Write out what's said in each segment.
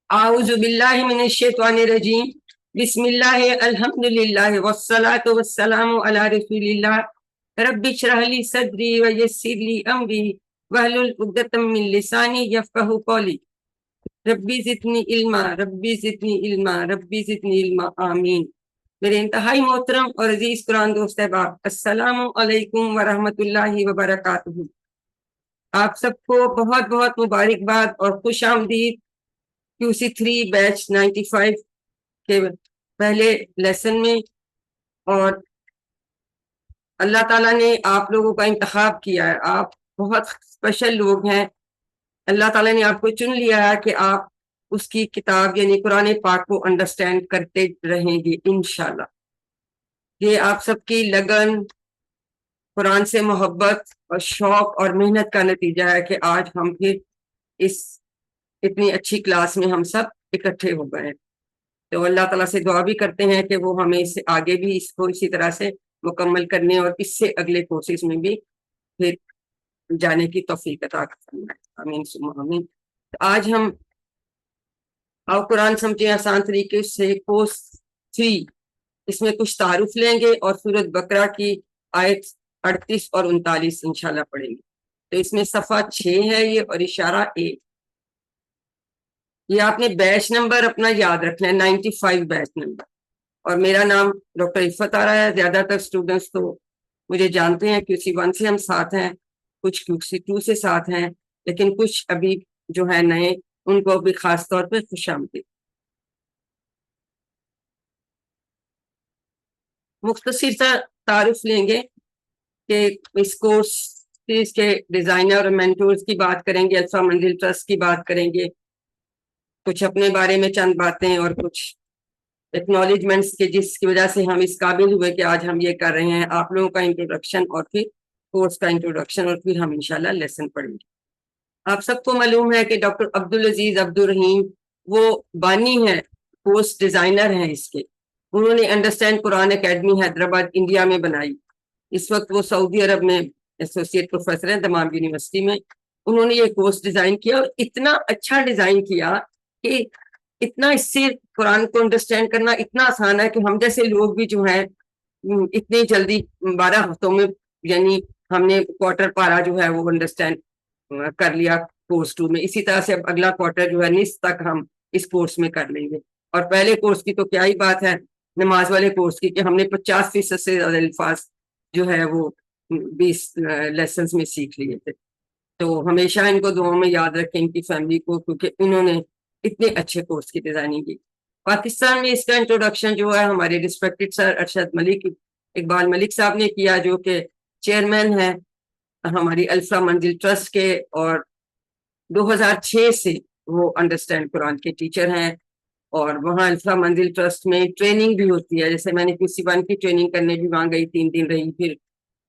أعوذ بالله من الشيطان الرجيم. بسم الله الحمد لله والصلاة والسلام على رسول الله. رب اشرح لي صدري ويسر لي أمري واحلل عقدة من لساني يفقهوا قولي. ربی زدنی علما، ربی زدنی علما، ربی زدنی علما، آمین. میرے انتہائی محترم اور عزیز قرآن دوست احباب، السلام علیکم ورحمۃ اللہ وبرکاتہ. آپ سب کو بہت بہت مبارکباد اور خوش آمدید QC3 بیچ 95 کے پہلے لیسن میں. اور اللہ تعالیٰ نے آپ لوگوں کا انتخاب کیا ہے. آپ بہت اسپیشل لوگ ہیں. اللہ تعالیٰ نے آپ کو چن لیا ہے کہ آپ اس کی کتاب یعنی قرآن پاک کو انڈرسٹینڈ کرتے رہیں گے انشاءاللہ. یہ آپ سب کی لگن، قرآن سے محبت اور شوق اور محنت کا نتیجہ ہے کہ آج ہم پھر اس اتنی اچھی کلاس میں ہم سب اکٹھے ہو گئے. تو اللہ تعالیٰ سے دعا بھی کرتے ہیں کہ وہ ہمیں اس سے آگے بھی اس کو اسی طرح سے مکمل کرنے اور اس سے اگلے کورسز میں بھی پھر جانے کی توفیق عطا فرمائے. آمین ثم آمین. آج ہم قرآن سمجھیں آسان طریقے سے کورس 3 اس میں کچھ تعارف لیں گے اور سورۃ بقرہ کی آیت 38 اور 39 انشاءاللہ پڑھیں گے. تو اس میں صفحہ 6 ہے یہ اور اشارہ 1. یہ آپ نے بیچ نمبر اپنا یاد رکھنا ہے، 95 بیچ نمبر. اور میرا نام ڈاکٹر عفت آ رہا ہے. زیادہ تر اسٹوڈنٹس تو مجھے جانتے ہیں، QC1 سے ہم ساتھ ہیں، کچھ QC2 سے ساتھ ہیں، لیکن کچھ ابھی جو ہے نئے، ان کو بھی خاص طور پہ خوش آمدید. مختصر سا تعارف لیں گے کہ اس کورس اس کے ڈیزائنر اور مینٹورز کی بات کریں گے، الفا منزل ٹرسٹ کی بات کریں گے، کچھ اپنے بارے میں چند باتیں اور کچھ ایکنالجمنٹس کے جس کی وجہ سے ہم اس قابل ہوئے کہ آج ہم یہ کر رہے ہیں. آپ لوگوں کا انٹروڈکشن اور پھر کورس کا انٹروڈکشن اور پھر ہم انشاءاللہ لیسن پڑھیں گے. آپ سب کو معلوم ہے کہ ڈاکٹر عبدالعزیز عبدالرحیم وہ بانی ہیں، کورس ڈیزائنر ہیں اس کے. انہوں نے انڈرسٹینڈ قرآن اکیڈمی حیدرآباد انڈیا میں بنائی. اس وقت وہ سعودی عرب میں ایسوسیٹ پروفیسر ہیں دمام یونیورسٹی میں. انہوں نے یہ کورس ڈیزائن کیا اور اتنا اچھا ڈیزائن کیا کہ اتنا اس سے قرآن کو انڈرسٹینڈ کرنا اتنا آسان ہے کہ ہم جیسے لوگ بھی جو ہیں اتنی جلدی 12 ہفتوں میں یعنی ہم نے کوارٹر پارا جو ہے وہ انڈرسٹینڈ کر لیا کورس 2 میں. اسی طرح سے اب اگلا کوارٹر جو ہے نصف تک ہم اس کورس میں کر لیں گے. اور پہلے کورس کی تو کیا ہی بات ہے، نماز والے کورس کی، کہ ہم نے 50% سے زیادہ الفاظ جو ہے وہ 20 لیسنز میں سیکھ لیے تھے. تو ہمیشہ ان کو دعاؤں میں یاد رکھیں، ان کی فیملی کو، کیونکہ انہوں نے اتنے اچھے کورس کی ڈیزائننگ کی. پاکستان میں اس کا انٹروڈکشن جو ہے ہمارے ریسپیکٹڈ سر ارشد ملک اقبال ملک صاحب نے کیا، جو کہ چیئرمین ہیں ہماری الفا منزل ٹرسٹ کے، اور 2006 سے وہ انڈرسٹینڈ قرآن کے ٹیچر ہیں. اور وہاں الفا منزل ٹرسٹ میں ٹریننگ بھی ہوتی ہے. جیسے میں نے QC1 کی ٹریننگ کرنے بھی وہاں گئی، 3 دن رہی، پھر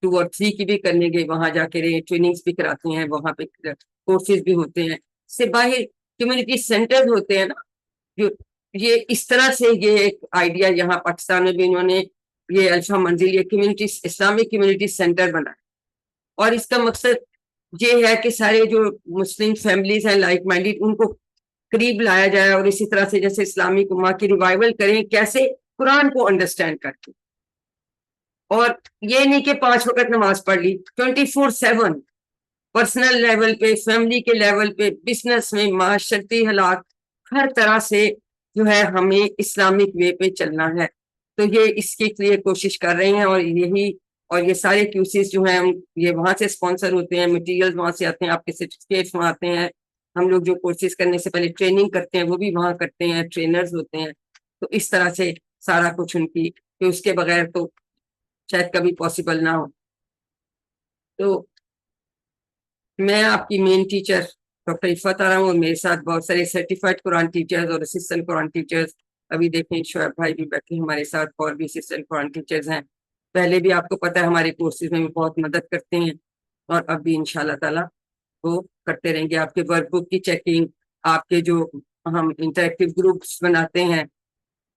2 اور 3 کی بھی کرنے گئی، وہاں جا کے ٹریننگز بھی کراتے ہیں، وہاں پہ کورسز بھی ہوتے ہیں. اس سے باہر کمیونٹی سینٹر ہوتے ہیں نا، جو یہ اس طرح سے یہ ایک آئیڈیا یہاں پاکستان میں بھی انہوں نے یہ الفا منزل یہ کمیونٹی اسلامک کمیونٹی سینٹر بنا. اور اس کا مقصد یہ ہے کہ سارے جو مسلم فیملیز ہیں لائک مائنڈیڈ ان کو قریب لایا جائے، اور اسی طرح سے جیسے اسلامک امہ کی ریوائول کریں کیسے قرآن کو انڈرسٹینڈ کرتے. اور یہ نہیں کہ 5 وقت نماز پڑھ لی، 24/7 پرسنل لیول پہ، فیملی کے لیول پہ، بزنس میں، معاشرتی حالات، ہر طرح سے جو ہے ہمیں اسلامک وے پہ چلنا ہے. تو یہ اس کے لیے کوشش کر رہے ہیں. اور یہ سارے QCs جو ہیں یہ وہاں سے اسپانسر ہوتے ہیں، مٹیریل وہاں سے آتے ہیں، آپ کے سرٹیفکیٹس وہاں آتے ہیں. ہم لوگ جو کورسز کرنے سے پہلے ٹریننگ کرتے ہیں وہ بھی وہاں کرتے ہیں، ٹرینرز ہوتے ہیں. تو اس طرح سے سارا کچھ ان کی، کہ اس کے بغیر تو شاید کبھی پاسبل نہ ہو. تو میں آپ کی مین ٹیچر ڈاکٹر عفت آ رہا ہوں، اور میرے ساتھ بہت سارے سرٹیفائڈ قرآن ٹیچرز اور اسسٹنٹ قرآن ٹیچرز. ابھی دیکھیں شعیب بھائی بھی بیٹھے ہمارے ساتھ، اور بھی اسسٹنٹ قرآن ٹیچرز ہیں. پہلے بھی آپ کو پتہ ہے ہمارے کورسز میں بہت مدد کرتے ہیں، اور اب بھی انشاءاللہ تعالیٰ وہ کرتے رہیں گے. آپ کے ورک بک کی چیکنگ، آپ کے جو ہم انٹریکٹیو گروپس بناتے ہیں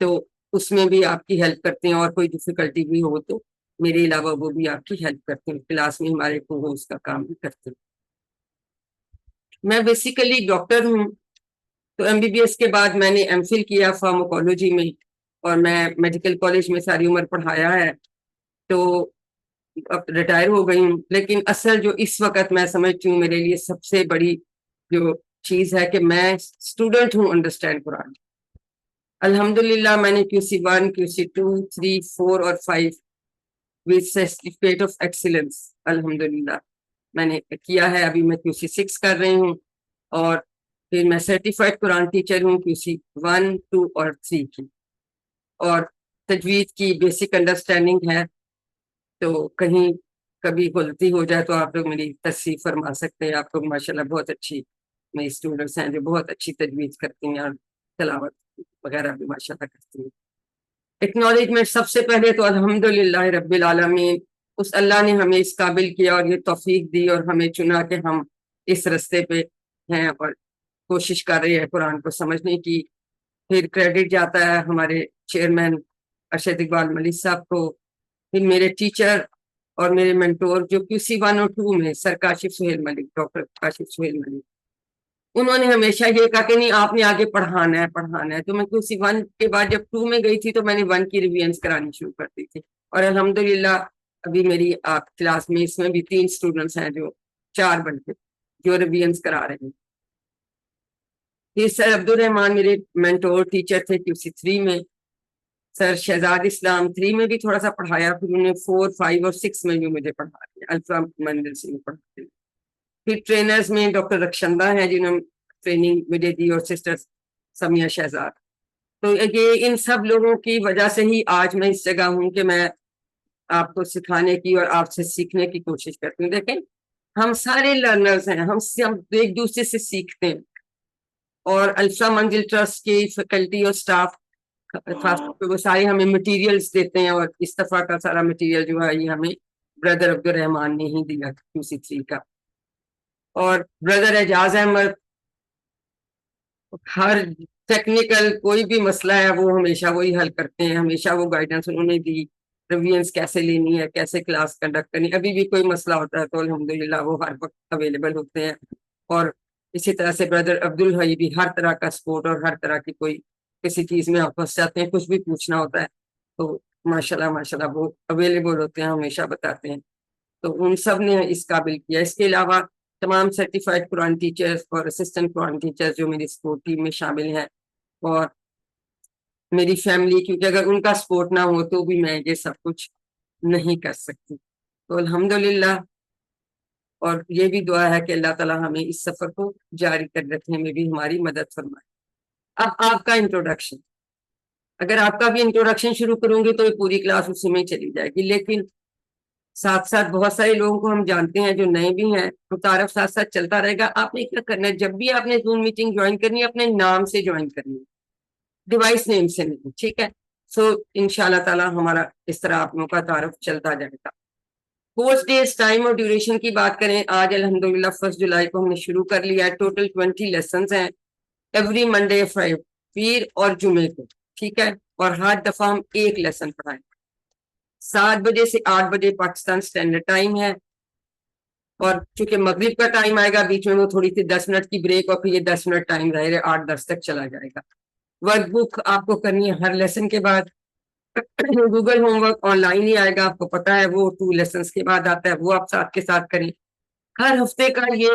تو اس میں بھی آپ کی ہیلپ کرتے ہیں، اور کوئی ڈیفیکلٹی بھی ہو تو میرے علاوہ وہ بھی آپ کی ہیلپ کرتے ہیں. کلاس میں ہمارے کو اس کا کام بھی کرتے ہیں. میں بیسیکلی ڈاکٹر ہوں، تو MBBS کے بعد میں نے MPhil کیا فارماکولوجی میں، اور میں میڈیکل کالج میں ساری عمر پڑھایا ہے، تو اب ریٹائر ہو گئی ہوں. لیکن اصل جو اس وقت میں سمجھتی ہوں میرے لیے سب سے بڑی جو چیز ہے کہ میں اسٹوڈنٹ ہوں انڈرسٹینڈ قرآن. الحمدللہ میں نے QC1 QC2 3 4 اور 5 with certificate of excellence الحمدللہ میں نے کیا ہے. ابھی میں QC6 کر رہی ہوں، اور پھر میں سرٹیفائڈ قرآن ٹیچر ہوں QC1 2 اور 3 کی، اور تجوید کی بیسک انڈرسٹینڈنگ ہے. تو کہیں کبھی غلطی ہو جائے تو آپ لوگ میری تصحیح فرما سکتے ہیں. آپ کو ماشاءاللہ بہت اچھی میری اسٹوڈنٹس ہیں جو بہت اچھی تجوید کرتی ہیں، اور تلاوت وغیرہ بھی ماشاءاللہ کرتی ہیں. ایکنالجمنٹ سب سے پہلے تو الحمدللہ رب العالمین، اس اللہ نے ہمیں اس قابل کیا اور یہ توفیق دی اور ہمیں چنا کہ ہم اس رستے پہ ہیں اور کوشش کر رہے ہیں قرآن کو سمجھنے کی. پھر کریڈٹ جاتا ہے ہمارے چیئرمین ارشد اقبال ملک صاحب کو، پھر میرے ٹیچر اور میرے مینٹور جو QC1 اور 2 میں سر کاشف سہیل ملک، ڈاکٹر کاشف سہیل ملک، انہوں نے ہمیشہ یہ کہا کہ نہیں آپ نے آگے پڑھانا ہے. تو میں QC1 کے بعد جب 2 میں گئی تھی تو میں نے 1 کی ریویژنس کرانی شروع کر دی تھی، اور الحمدللہ ابھی میری آپ کلاس میں اس میں بھی 3 اسٹوڈنٹس ہیں جو 4 بن کے جو ریویژنس کرا رہے ہیں. پھر سر عبدالرحمان میرے مینٹور ٹیچر تھے QC3 میں. سر شہزاد اسلام 3 میں بھی تھوڑا سا پڑھایا، پھر انہوں نے 4 5 اور 6 میں بھی مجھے پڑھا دیا، الفا منزل سے پڑھاتے. پھر ٹرینرز میں ڈاکٹر رکشندہ ہیں جنہوں نے ٹریننگ مجھے دی، اور سسٹر سمیہ شہزاد. تو یہ ان سب لوگوں کی وجہ سے ہی آج میں اس جگہ ہوں کہ میں آپ کو سکھانے کی اور آپ سے سیکھنے کی کوشش کرتی ہوں. دیکھیں ہم سارے لرنرز ہیں، ہم سب ایک دوسرے سے سیکھتے ہیں، اور الفا منزل ٹرسٹ کی فیکلٹی اور سٹاف خاص طور پہ وہ سارے ہمیں مٹیریلز دیتے ہیں، اور اس دفعہ کا سارا مٹیریل جو ہے یہ ہمیں بردر عبدالرحمان نے ہی دیا QC3 کا. اور بردر اعجاز احمد ہر ٹیکنیکل کوئی بھی مسئلہ ہے وہ ہمیشہ وہی حل کرتے ہیں، ہمیشہ وہ گائیڈنس انہوں نے دی، ریویژنس کیسے لینی ہے، کیسے کلاس کنڈکٹ کرنی. ابھی بھی کوئی مسئلہ ہوتا ہے تو الحمدللہ وہ ہر وقت اویلیبل ہوتے ہیں. اور اسی طرح سے بردر عبدالحی بھی ہر طرح کا سپورٹ، اور ہر طرح کی کوئی کسی چیز میں آپ پھنس جاتے ہیں، کچھ بھی پوچھنا ہوتا ہے تو ماشاءاللہ وہ اویلیبل ہوتے ہیں، ہمیشہ بتاتے ہیں. تو ان سب نے اس قابل کیا. اس کے علاوہ تمام سرٹیفائڈ قرآن ٹیچرز اور اسسٹنٹ قرآن ٹیچرز جو میری سپورٹ ٹیم میں شامل ہیں، اور میری فیملی، کیونکہ اگر ان کا سپورٹ نہ ہو تو بھی میں یہ سب کچھ نہیں کر سکتی. تو الحمدللہ، اور یہ بھی دعا ہے کہ اللہ تعالیٰ ہمیں اس سفر کو جاری کر رکھنے میں بھی ہماری مدد فرمائے. اب آپ کا انٹروڈکشن، اگر آپ کا بھی انٹروڈکشن شروع کروں گی تو یہ پوری کلاس اسی میں چلی جائے گی، لیکن ساتھ ساتھ بہت سارے لوگوں کو ہم جانتے ہیں جو نئے بھی ہیں، تو تعارف ساتھ ساتھ چلتا رہے گا. آپ نے کیا کرنا ہے، جب بھی آپ نے زوم میٹنگ جوائن کرنی ہے اپنے نام سے جوائن کرنی ہے، ڈیوائس نیم سے نہیں، ٹھیک ہے؟ سو انشاءاللہ تعالی ہمارا اس طرح آپ لوگوں کا تعارف چلتا جائے گا. کورس ڈیز، ٹائم اور ڈیوریشن کی بات کریں، آج الحمدللہ 1 جولائی کو ہم نے شروع کر لیا ہے. ٹوٹل 20 لیسنز ہیں ایوری منڈے پیر اور جمعے کو، ٹھیک ہے؟ اور ہر دفعہ ہم ایک لیسن پڑھائیں. 7 بجے سے 8 بجے پاکستان اسٹینڈرڈ ٹائم ہے، اور چونکہ مغرب کا ٹائم آئے گا بیچ میں وہ تھوڑی سی 10 منٹ کی بریک، اور پھر یہ 10 منٹ ٹائم رہے گا، 8-10 تک چلا جائے گا. ورک بک آپ کو کرنی ہے ہر لیسن کے بعد. Google homework online ہی آئے گا، آپ کو پتا ہے وہ 2 لیسنس کے بعد آتا ہے، وہ آپ ساتھ کے ساتھ کریں. ہر ہفتے کا یہ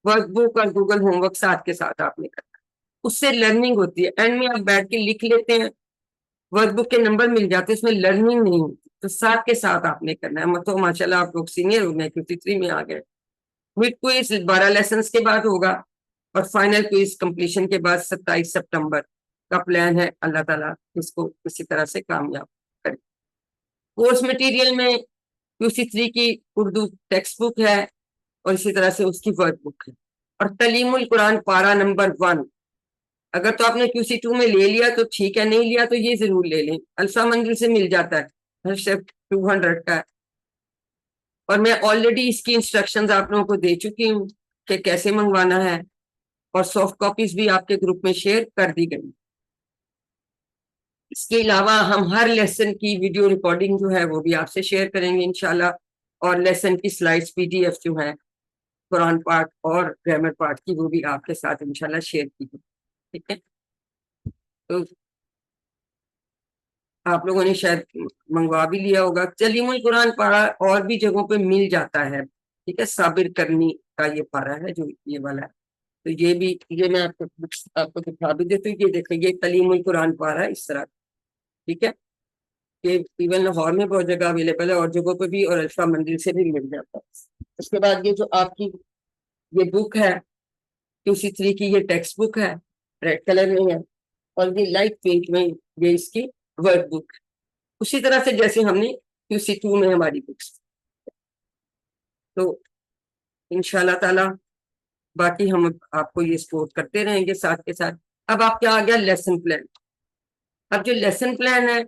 ورک بک اور گوگل ہوم ورک ساتھ کے ساتھ آپ نے کرنا ہے، اس سے لرننگ ہوتی ہے. اینڈ میں آپ بیٹھ کے لکھ لیتے ہیں، ورک بک کے نمبر مل جاتے ہیں، اس میں لرننگ نہیں ہوتی. تو ساتھ کے ساتھ آپ نے کرنا ہے. تو ماشاءاللہ آپ لوگ سینئر ہو گئے، QC3 میں آ گئے. مڈ کوئز 12 لیسنس کے بعد ہوگا، اور فائنل کوئز کمپلیشن کے بعد 27 سپٹمبر کا پلان ہے. اللہ تعالیٰ اس کو کسی طرح سے کامیاب کرے. کورس مٹیریل میں QC3 کی اردو ٹیکسٹ بک ہے، اور اسی طرح سے اس کی ورک بک ہے. اور تعلیم القرآن پارا نمبر 1 اگر تو آپ نے QC2 میں لے لیا تو ٹھیک ہے، نہیں لیا تو یہ ضرور لے لیں. الفا منزل سے مل جاتا ہے، ہر شفٹ 200 کا ہے. اور میں آلریڈی اس کی انسٹرکشنز آپ لوگوں کو دے چکی ہوں کہ کیسے منگوانا ہے، اور سافٹ کاپیز بھی آپ کے گروپ میں شیئر کر دی گئی. اس کے علاوہ ہم ہر لیسن کی ویڈیو ریکارڈنگ جو ہے وہ بھی آپ سے شیئر کریں گے انشاءاللہ، اور لیسن کی سلائڈز PDF جو ہیں قرآن پاک اور گرامر پاک کی وہ بھی آپ کے ساتھ انشاءاللہ شیئر کی گئی. ٹھیک ہے، تو آپ لوگوں نے شاید منگوا بھی لیا ہوگا. کلیم القرآن پارا اور بھی جگہوں پہ مل جاتا ہے. ٹھیک ہے، صابر کرنی کا یہ پارا ہے جو یہ والا ہے. تو یہ بھی، یہ میں آپ کو دکھا بھی دیتی ہوں. یہ دیکھیں، یہ کلیم القرآن پارا ہے اس طرح. ٹھیک ہے، کہ ایون لاہور میں بہت جگہ اویلیبل ہے اور جگہوں پہ بھی، اور الفا منزل سے بھی مل جاتا ہے. اس کے بعد یہ جو آپ کی یہ بک ہے QC3 کی، یہ ٹیکسٹ بک ہے، ریڈ کلر میں ہے، اور یہ لائٹ پنک میں یہ اس کی ورک بک، اسی طرح سے جیسے ہم نے QC2 میں ہماری بکس. تو انشاءاللہ تعالی باقی ہم آپ کو یہ سپورٹ کرتے رہیں گے ساتھ کے ساتھ. اب آپ کیا آ گیا لیسن پلان. اب جو لیسن پلان ہے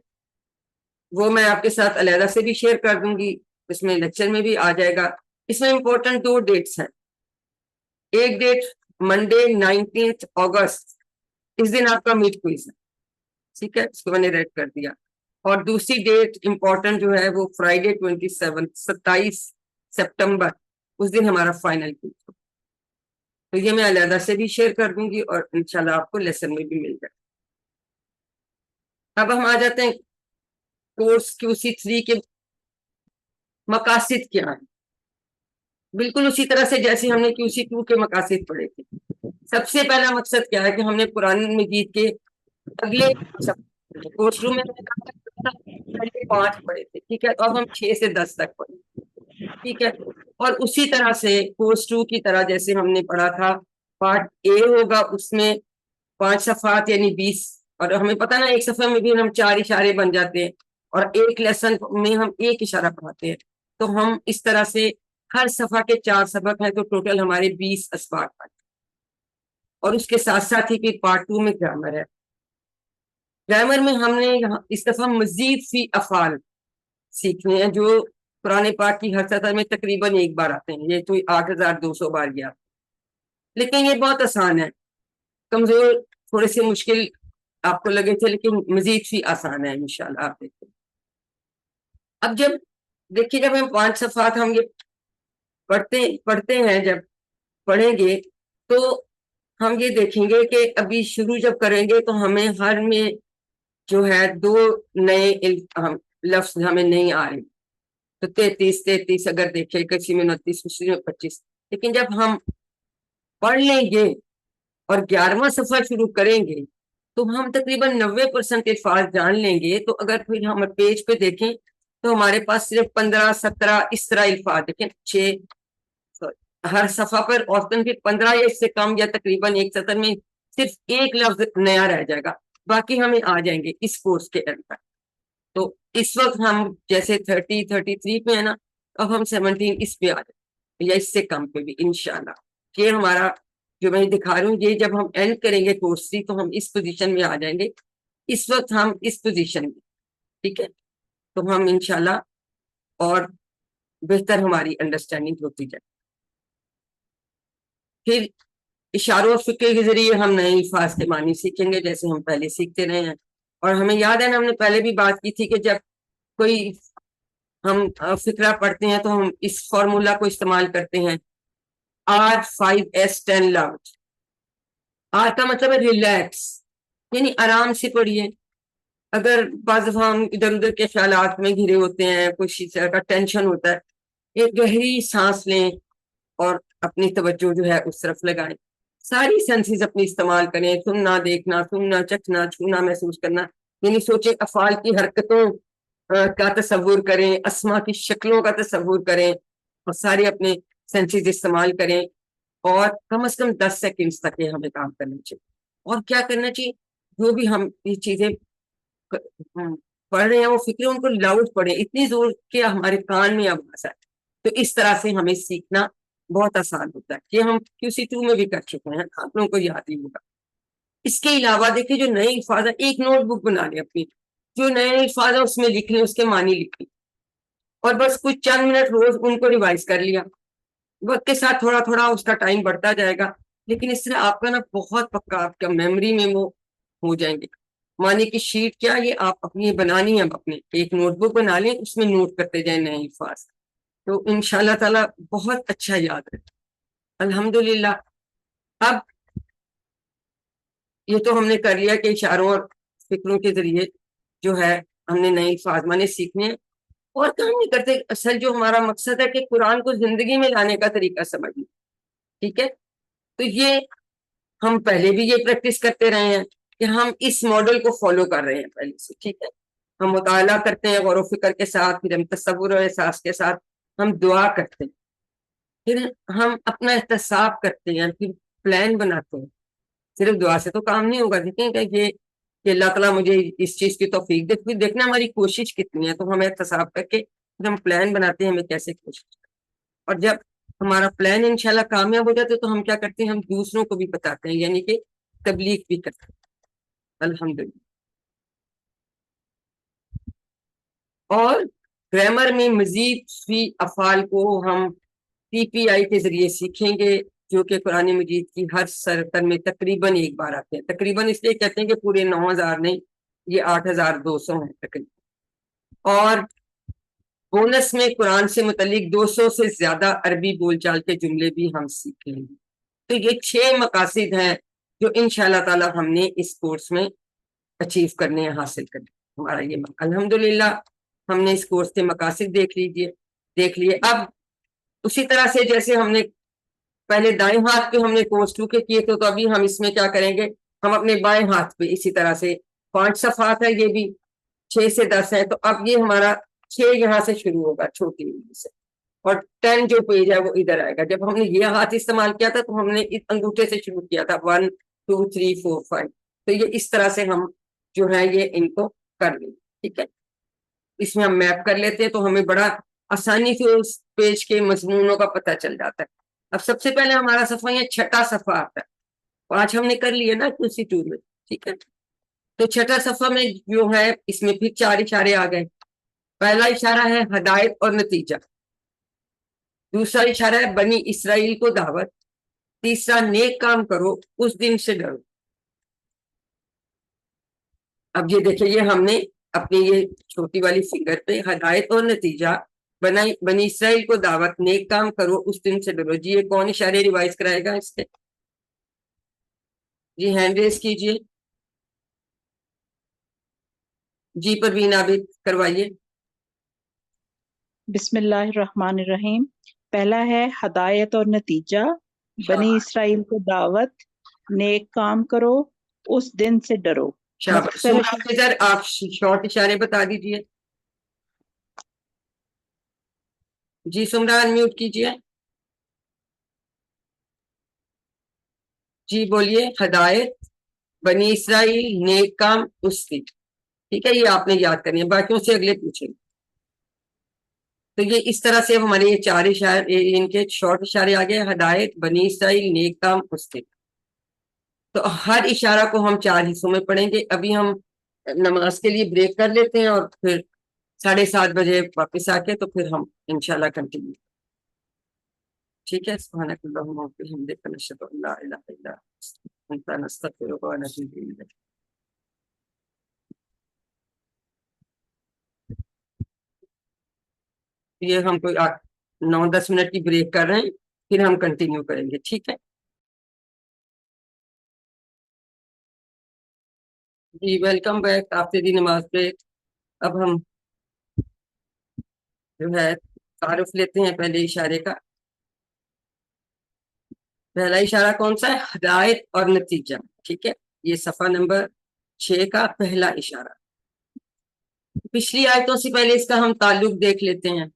وہ میں آپ کے ساتھ علیحدہ سے بھی شیئر کر دوں گی، اس میں لیکچر میں بھی آ جائے گا. اس میں امپورٹنٹ 2 ڈیٹس ہیں. ایک ڈیٹ منڈے 19 اگست، اس دن آپ کا میٹ کوئز ہے. ٹھیک ہے، اس کو میں نے ریڈ کر دیا. اور دوسری ڈیٹ امپورٹنٹ جو ہے وہ فرائیڈے 27 سپٹمبر، اس دن ہمارا فائنل کوئز. تو یہ میں علیحدہ سے بھی شیئر کر دوں گی اور انشاءاللہ آپ کو لیسن میں بھی مل جائے. اب ہم آ جاتے ہیں کورس QC3 کے مقاصد کیا ہیں. بالکل اسی طرح سے جیسے ہم نے QC2 کے مقاصد پڑھے تھے. سب سے پہلا مقصد کیا ہے کہ ہم نے قرآن مجید کے اگلے کورس روم میں 5 پڑھے تھے. ٹھیک ہے، تو اب ہم 6 سے 10 تک پڑھیں. ٹھیک ہے، اور اسی طرح سے کورس 2 کی طرح جیسے ہم نے پڑھا تھا، پارٹ اے ہوگا، اس میں 5 صفحات یعنی 20، اور ہمیں پتہ نا ایک صفحے میں بھی ہم 4 اشارے بن جاتے ہیں، اور ایک لیسن میں ہم 1 اشارہ پڑھاتے ہیں. تو ہم اس طرح سے ہر صفحہ کے 4 سبق ہیں، تو ٹوٹل ہمارے 20 اسباق ہیں. اور اس کے ساتھ ساتھ ہی پھر پارٹ 2 میں گرامر ہے. گرامر میں ہم نے اس دفعہ مزید فی افعال سیکھنے ہیں جو قرآن پاک کی ہر سطح میں تقریباً 1 بار آتے ہیں. یہ تو 8200 بار گیا، لیکن یہ بہت آسان ہے. کمزور تھوڑے سے مشکل آپ کو لگے تھے، لیکن مزید فی آسان ہے انشاءاللہ. آپ دیکھیں، اب جب دیکھیے، جب ہم 5 صفحات ہم یہ پڑھتے ہیں، جب پڑھیں گے تو ہم یہ دیکھیں گے کہ ابھی شروع جب کریں گے تو ہمیں ہر میں جو ہے 2 نئے لفظ ہمیں نہیں آ رہے. تو 33 اگر دیکھیں، کسی میں 29، کسی میں 25. لیکن جب ہم پڑھ لیں گے اور 11واں صفحہ شروع کریں گے تو ہم تقریباً 90% الفاظ جان لیں گے. تو اگر پھر ہم پیج پہ دیکھیں تو ہمارے پاس صرف 15-17 اس طرح الفاظ، دیکھیں 6 ہر صفحہ پر، اوسطاً پھر 15 یا اس سے کم، یا تقریباً ایک سطر میں صرف 1 لفظ نیا رہ جائے گا. باقی ہمیں آ جائیں گے اس کورس کے اندر. تو اس وقت ہم جیسے 33 پہ ہے نا، اب ہم 17 اس پہ آ جائیں یا اس سے کم پہ بھی انشاءاللہ. یہ ہمارا جو میں دکھا رہی ہوں، یہ جب ہم اینڈ کریں گے کورس کی تو ہم اس پوزیشن میں آ جائیں گے. اس وقت ہم اس پوزیشن میں، ٹھیک ہے، تو ہم انشاءاللہ اور بہتر ہماری انڈرسٹینڈنگ ہوتی جائے. پھر اشاروں اور فکر کے ذریعے ہم نئے الفاظ کے معنی سیکھیں گے جیسے ہم پہلے سیکھتے رہے ہیں. اور ہمیں یاد ہے نا، ہم نے پہلے بھی بات کی تھی کہ جب کوئی ہم فقرہ پڑھتے ہیں تو ہم اس فارمولا کو استعمال کرتے ہیں، R5S10 لاؤڈ. آر کا مطلب ہے ریلیکس، یعنی آرام سے پڑھیے. اگر بعض دفعہ ہم ادھر ادھر کے خیالات میں گھرے ہوتے ہیں، کچھ طرح کا ٹینشن ہوتا ہے، ایک گہری سانس لیں اور اپنی توجہ جو ہے اس طرف لگائیں. ساری سینسز اپنی استعمال کریں، سننا، دیکھنا، سننا، چکھنا، چھونا، محسوس کرنا. یعنی سوچیں، افعال کی حرکتوں کا تصور کریں، اسما کی شکلوں کا تصور کریں، اور سارے اپنے سینسز استعمال کریں. اور کم از کم 10 سیکنڈز تک یہ ہمیں کام کرنا چاہیے. اور کیا کرنا چاہیے، جو بھی ہم یہ چیزیں پڑھ رہے ہیں وہ فکریں ان کو لاؤڈ پڑھیں، اتنی زور کہ ہمارے کان میں آواز آئے. تو اس طرح سے ہمیں سیکھنا بہت آسان ہوتا ہے. یہ ہم QC2 میں بھی کر چکے ہیں، آپ لوگوں کو یاد ہی ہوگا. اس کے علاوہ دیکھیں، جو نئے الفاظ ہیں، ایک نوٹ بک بنا لیں اپنی، جو نئے الفاظ ہیں اس میں لکھ لیں، اس کے معنی لکھ لیں، اور بس کچھ چند منٹ روز ان کو ریوائز کر لیا. وقت کے ساتھ تھوڑا تھوڑا اس کا ٹائم بڑھتا جائے گا، لیکن اس طرح آپ کا نا بہت پکا آپ کا میموری میں وہ ہو جائیں گے. معنی کی شیٹ کیا، یہ آپ اپنی بنانی ہے، اپنے ایک نوٹ بک بنا لیں، اس میں نوٹ کرتے جائیں نئے الفاظ. تو انشاءاللہ تعالی بہت اچھا یاد ہے الحمدللہ. اب یہ تو ہم نے کر لیا کہ اشاروں اور فکروں کے ذریعے جو ہے ہم نے نئے الفاظ معنی سیکھنے ہیں، اور کام نہیں کرتے. اصل جو ہمارا مقصد ہے کہ قرآن کو زندگی میں لانے کا طریقہ سمجھنا. ٹھیک ہے، تو یہ ہم پہلے بھی یہ پریکٹس کرتے رہے ہیں کہ ہم اس ماڈل کو فالو کر رہے ہیں پہلے سے. ٹھیک ہے، ہم مطالعہ کرتے ہیں غور و فکر کے ساتھ، پھر ہم تصور و احساس کے ساتھ ہم دعا کرتے ہیں، پھر ہم اپنا احتساب کرتے ہیں، پھر پلان بناتے ہیں. صرف دعا سے تو کام نہیں ہوگا. دیکھیں کہ اللہ تعالیٰ مجھے اس چیز کی توفیق دے، پھر دیکھنا ہماری کوشش کتنی ہے. تو ہمیں احتساب کر کے پھر ہم پلان بناتے ہیں ہمیں کیسے کوشش کریں. اور جب ہمارا پلان انشاءاللہ کامیاب ہو جاتا ہے تو ہم کیا کرتے ہیں، ہم دوسروں کو بھی بتاتے ہیں، یعنی کہ تبلیغ بھی کرتے ہیں. الحمدللہ. اور گرامر میں مزید فی افعال کو ہم پی پی آئی کے ذریعے سیکھیں گے، جو کہ قرآن مجید کی ہر سرتر میں تقریباً ایک بار آتے ہیں. تقریباً اس لیے کہتے ہیں کہ پورے 9,000 نہیں، یہ 8,200 ہیں تقریباً. اور بونس میں قرآن سے متعلق 200 سے زیادہ عربی بول چال کے جملے بھی ہم سیکھیں گے. تو یہ 6 مقاصد ہیں جو انشاءاللہ تعالی ہم نے اس کورس میں اچیو کرنے ہیں، حاصل کرنے. ہمارا یہ الحمدللہ ہم نے اس کورس کے مقاصد دیکھ لیے. اب اسی طرح سے جیسے ہم نے پہلے دائیں ہاتھ پہ ہم نے کورس 2 کے کیے تھے، تو ابھی ہم اس میں کیا کریں گے، ہم اپنے بائیں ہاتھ پہ اسی طرح سے 5 صفحات ہے، یہ بھی 6 سے 10 ہے. تو اب یہ ہمارا 6 یہاں سے شروع ہوگا چھوٹی سے، اور 10 جو پیج ہے وہ ادھر آئے گا. جب ہم نے یہ ہاتھ استعمال کیا تھا تو ہم نے اس انگوٹھے سے شروع کیا تھا 1 2 3 4 5. تو یہ اس طرح سے ہم جو ہے یہ ان کو کر لیں. ٹھیک ہے، اس میں ہم میپ کر لیتے ہیں تو ہمیں بڑا آسانی سے اس پیج کے مضمونوں کا پتہ چل جاتا ہے. اب سب سے پہلے ہمارا صفحہ یہ 6واں صفحہ آتا ہے. 5 ہم نے کر لیے نا کسی ٹور میں. ٹھیک ہے، تو 6واں صفحہ میں جو ہے اس میں پھر 4 اشارے آ گئے. پہلا اشارہ ہے ہدایت اور نتیجہ، دوسرا اشارہ ہے بنی اسرائیل کو دعوت، تیسرا نیک کام کرو اس دن سے ڈرو. اب یہ دیکھیں، یہ ہم نے اپنی یہ چھوٹی والی فنگر پہ ہدایت اور نتیجہ، بنی اسرائیل کو دعوت، نیک کام کرو اس دن سے ڈرو. جی یہ کون اشارے ریوائز کرائے گا اس کے؟ جی ہینڈ ریز کیجئے. جی پروین عابد کروائیے. بسم اللہ الرحمن الرحیم. پہلا ہے ہدایت اور نتیجہ، بنی اسرائیل کو دعوت، نیک کام کرو اس دن سے ڈرو. شاباش. مختصر سمرا فضر آپ شارٹ اشارے بتا دیجئے. جی سمرا انمیوٹ کیجئے. جی بولیے. ہدایت، بنی اسرائیل، نیک کام اس دن. ٹھیک ہے، یہ آپ نے یاد کرنی ہے، باقیوں سے اگلے پوچھیں گے. تو یہ اس طرح سے ہمارے یہ 4 اشارے، ان کے شارٹ اشارے آ گئے، ہدایت، بنی اسرائیل، نیک کام اس دن. تو ہر اشارہ کو ہم 4 حصوں میں پڑھیں گے. ابھی ہم نماز کے لیے بریک کر لیتے ہیں اور پھر 7:30 بجے واپس آ کے تو پھر ہم انشاءاللہ کنٹینیو. ٹھیک ہے، سبحانک اللہم و بحمدک، نشہد ان لا الہ الا انت، نستغفرک و نتوب الیک. یہ ہم کوئی 9-10 منٹ کی بریک کر رہے ہیں، پھر ہم کنٹینیو کریں گے. ٹھیک ہے جی، ویلکم بیک آفٹر دی نماز بریک. اب ہم جو ہے تعارف لیتے ہیں پہلے اشارے کا. پہلا اشارہ کون سا ہے؟ ہدایت اور نتیجہ. ٹھیک ہے، یہ صفحہ نمبر 6 کا پہلا اشارہ. پچھلی آیتوں سے پہلے اس کا ہم تعلق دیکھ لیتے ہیں.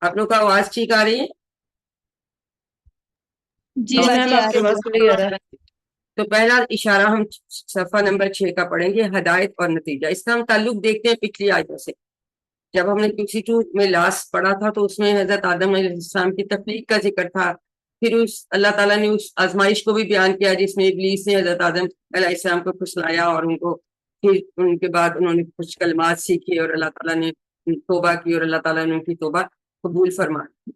آپ لوگ کا آواز ٹھیک آ رہی ہے؟ جی میم آپ کی آواز کلیئر ہے. تو پہلا اشارہ ہم صفحہ نمبر 6 کا پڑھیں گے، ہدایت اور نتیجہ. اس کا ہم تعلق دیکھتے ہیں پچھلی آیتوں سے. جب ہم نے کسی ٹو میں لاسٹ پڑھا تھا تو اس میں حضرت آدم علیہ السلام کی تخلیق کا ذکر تھا. پھر اللہ تعالیٰ نے اس آزمائش کو بھی بیان کیا جس میں ابلیس نے حضرت آدم علیہ السلام کو پھسلایا، اور ان کو پھر ان کے بعد انہوں نے کچھ کلمات سیکھی اور اللہ تعالیٰ نے توبہ کی، اور اللہ تعالیٰ نے ان کی توبہ قبول فرمائی.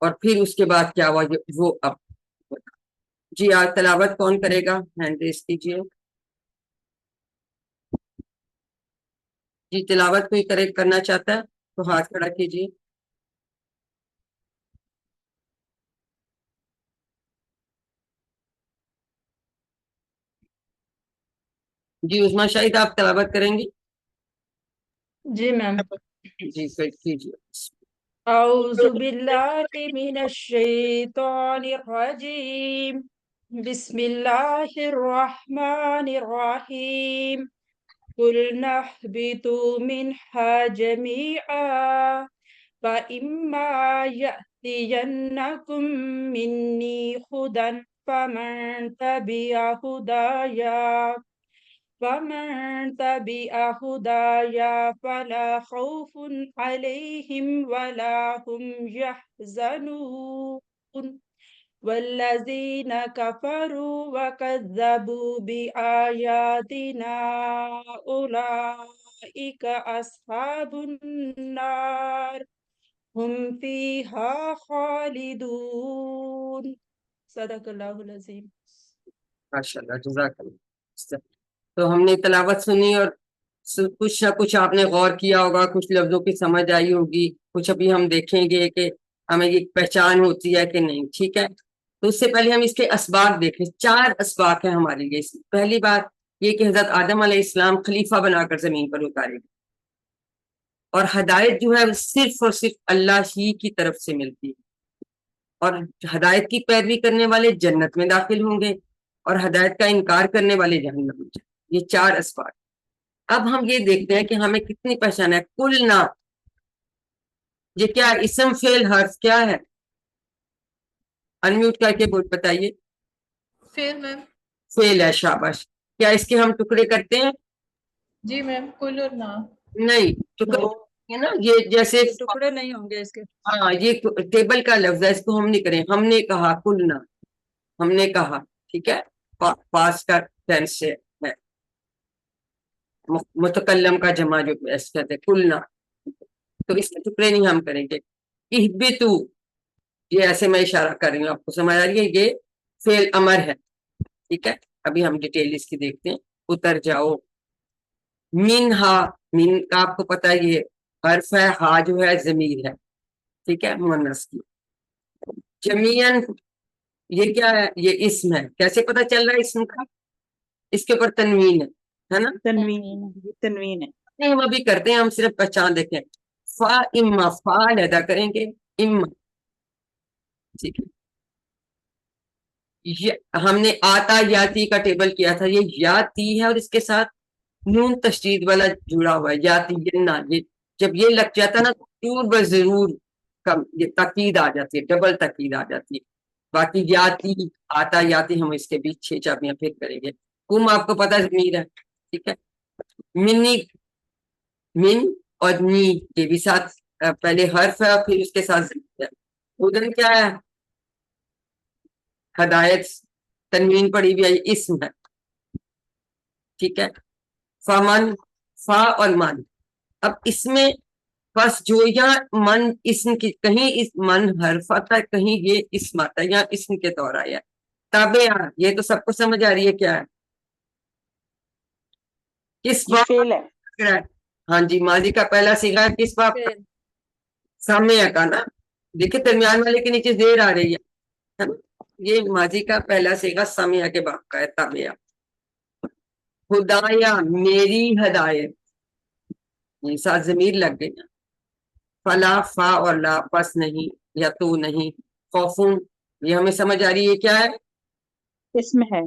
اور پھر اس کے بعد کیا ہوا وہ اب. جی آج تلاوت کون کرے گا؟ ہینڈ ریز کیجیے. جی تلاوت کوئی کرنا چاہتا ہے تو ہاتھ کھڑا کیجیے. جی عثمان شاہد آپ تلاوت کریں گی؟ جی میم. جی پھر کیجیے. أعوذ بالله من الشيطان الرجيم. بسم الله الرحمن الرحيم. قلنا اهبطوا منها جميعا فإما يأتينكم مني هدى فمن تبع هدايا فلا خوف عليهم ولا هم يحزنون والذين كفروا وكذبوا بآياتنا أولئك أصحاب النار هم فيها خالدون. صدق الله العظيم. ماشاء اللہ جزاک اللہ. تو ہم نے تلاوت سنی اور کچھ نہ کچھ آپ نے غور کیا ہوگا, کچھ لفظوں کی سمجھ آئی ہوگی, کچھ ابھی ہم دیکھیں گے کہ ہمیں یہ پہچان ہوتی ہے کہ نہیں. ٹھیک ہے, تو اس سے پہلے ہم اس کے اسباق دیکھیں. 4 اسباق ہیں ہمارے لیے. پہلی بات یہ کہ حضرت آدم علیہ السلام خلیفہ بنا کر زمین پر اتارے گئے, اور ہدایت جو ہے صرف اور صرف اللہ ہی کی طرف سے ملتی ہے, اور ہدایت کی پیروی کرنے والے جنت میں داخل ہوں گے اور ہدایت کا انکار کرنے والے جہنم میں. یہ 4 اسباق. اب ہم یہ دیکھتے ہیں کہ ہمیں کتنی پہچان ہے. کلنا, یہ کیا اسم فعل حرف کیا ہے؟ انمیوٹ کر کے بتائیے. فعل میم. فعل ہے, شاباش. کیا اس کے ہم ٹکڑے کرتے ہیں؟ جی میم. کل اور نہ. نہیں, ٹکڑے نا, یہ جیسے ٹکڑے نہیں ہوں گے اس کے. ہاں یہ ٹیبل کا لفظ ہے, اس کو ہم نہیں کریں. ہم نے کہا کلنا, ہم نے کہا, ٹھیک ہے, پاس کا ٹینس سے ہے, متکلم کا جمع جو ایسے کہتے ہیں کلنا, تو اس کے ٹکڑے نہیں ہم کریں گے. اہبتو, یہ ایسے میں اشارہ کر رہی ہوں, آپ کو سمجھ آ رہی ہے, یہ فعل امر ہے. ٹھیک ہے, ابھی ہم ڈیٹیل اس کی دیکھتے ہیں. اتر جاؤ. منہا, من کا آپ کو پتا ہے یہ حرف ہے, ہا جو ہے ضمیر ہے, ٹھیک ہے, مؤنث کی. جمیعن, یہ کیا ہے؟ یہ اسم ہے. کیسے پتا چل رہا ہے اسم کا؟ اس کے اوپر تنوین ہے نا. تنوین ہے. نہیں, ہم ابھی کرتے ہیں, ہم صرف پہچان دیکھیں. فا اما, فا ادا کریں گے, اما, ٹھیک ہے. ہم نے آتا یاتی کا ٹیبل کیا تھا, یہ یاتی ہے اور اس کے ساتھ نون تشدید والا جڑا ہوا ہے, یاتی نا. یہ جب یہ لگ جاتا نا تو ضرور یہ تاکید آ جاتی ہے, ڈبل تاکید آ جاتی ہے. باقی یاتی, آتا, یاتی ہم اس کے بیچ 6 چابیاں پھر کریں گے. کم آپ کو پتا ضمیر ہے, ٹھیک ہے. منی, من اور نی, یہ بھی ساتھ پہلے حرف ہے اور پھر اس کے ساتھ ضمیر ہے. ادھر کیا ہے؟ ہدایت, تنوین پڑی ہوئی ہے, اسم ہے, ٹھیک ہے. فمن, فا اور من. اب اس میں بس جو یہاں من اسم کی, کہیں اس من حرف آتا ہے, کہیں یہ اسم آتا ہے, یہاں اسم کے طور آیا ہے. تابع, یہ تو سب کو سمجھ آ رہی ہے کیا ہے, کس باب فعل ہے. ہے. ہاں جی, ماضی کا پہلا صیغہ ہے, کس باب کا؟ سامنے کا نا. دیکھیں درمیان والے کے نیچے زیر آ رہی ہے نا, یہ ماضی کا پہلا صیغہ سامعہ کے باب کا ہے, تابعہ. خدایا, میری ہدایت, یہ ساتھ ضمیر لگ گئی نا. فلا, فا اور لا, پس نہیں یا تو نہیں. خوفون, یہ ہمیں سمجھ آ رہی ہے کیا ہے؟ اسم ہے.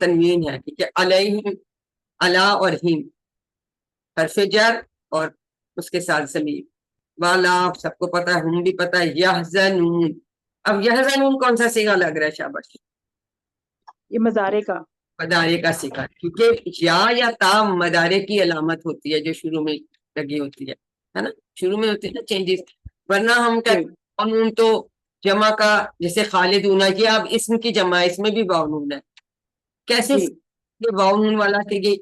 تنوین ہے, ٹھیک ہے. علیہم, علا اور ہم, حرف جر اور اس کے ساتھ ضمیر. والا, سب کو پتا ہے, ہم بھی پتا ہے. یحزنون, اب یحزنون کون سا صیغہ لگ رہا ہے؟ شاباش, یہ مضارع کا. مدارے کا صیغہ, کیونکہ یا تا مدارے کی علامت ہوتی ہے جو شروع میں لگی ہوتی ہے نا, شروع میں ہوتی ہے نا چینجز. ورنہ ہم کہتے ہیں واؤ تو جمع کا, جیسے خالدون, یہ اب اسم کی جمع ہے, اس میں بھی واؤ نون ہے. کیسے واؤ نون والا کہ یہ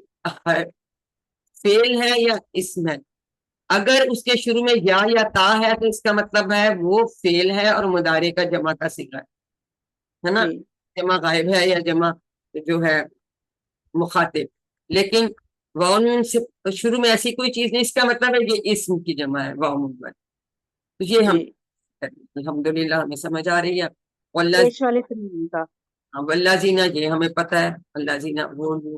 فعل ہے یا اسم ہے؟ اگر اس کے شروع میں یا تا ہے تو اس کا مطلب ہے وہ فعل ہے اور مضارع کا جمع کا صیغہ ہے نا, جمع غائب ہے یا جمع جو ہے مخاطب. لیکن واؤ نون سے شروع میں ایسی کوئی چیز نہیں, اس کا مطلب ہے یہ اسم کی جمع ہے واؤ نون پر. تو یہ ہم الحمدللہ ہمیں سمجھ آ رہی ہے. پیش والے تنوین کا. واللہ زینہ, یہ ہمیں پتہ ہے, اللہ زینہ وہ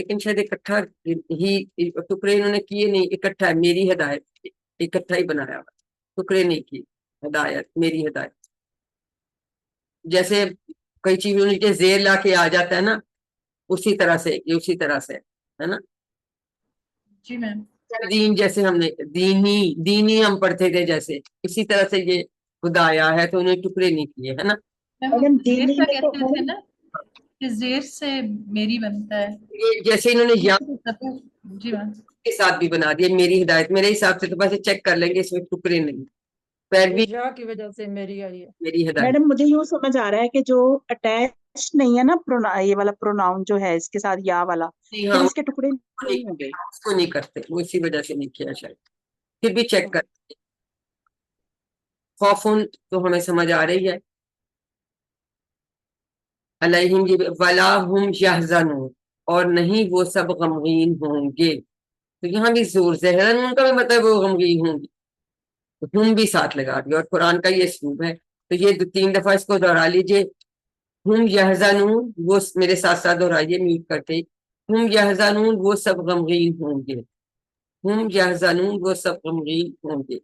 لیکن شاید اکٹھا ہی ٹکڑے انہوں نے کیے نہیں، اکٹھا ہے میری ہدایت، اکٹھا ہی بنایا ہوا، ٹکڑے نہیں کیے، ہدایت میری ہدایت. جیسے کئی چیزوں نیچے زیر لا کے آ جاتا ہے نا، اسی طرح سے یہ اسی طرح سے ہے نا. جی میم. دین جیسے ہم نے دینی ہم پڑھتے تھے جیسے، اسی طرح سے یہ خدایا ہے تو انہیں ٹکڑے نہیں کیے ہے نا. میڈم زیر دینی کا میں تو کہتے تھے نا کہ زیر سے میری بنتا ہے. یہ جیسے انہوں نے یا جی میم. کے ساتھ بھی بنا دیا میری ہدایت، میرے حساب سے تو بس چیک کر لیں گے اس میں ٹکڑے نہیں، پیروی یا کی وجہ سے میری آئی ہے. میری ہدایت. میڈم مجھے یوں سمجھ آ رہا ہے کہ جو اٹیچ نہیں ہے نا یہ والا پروناؤن جو ہے اس کے ساتھ یا والا، نہیں پھر ہاں اس کے ٹکڑے نہیں ہوں گے. اس کو نہیں کرتے، وہ اسی وجہ سے نہیں کیا شاید، پھر بھی چیک کر. خوفن تو ہمیں سمجھ آ رہی ہے، علیہم ولا ہم یحزنون، اور نہیں وہ سب غمگین ہوں گے. تو یہاں بھی زور سے ہے، ان کا بھی مطلب وہ غمگین ہوں گے، ہم بھی ساتھ لگا دیا، اور قرآن کا یہ اسلوب ہے. تو یہ 3 دفعہ اس کو دوہرا لیجئے. ہم یحزنون، وہ میرے ساتھ ساتھ دہرائیے میوٹ کرتے ہی. ہم یحزنون، وہ سب غمگین ہوں گے. ہم یحزنون، وہ سب غمگین ہوں گے.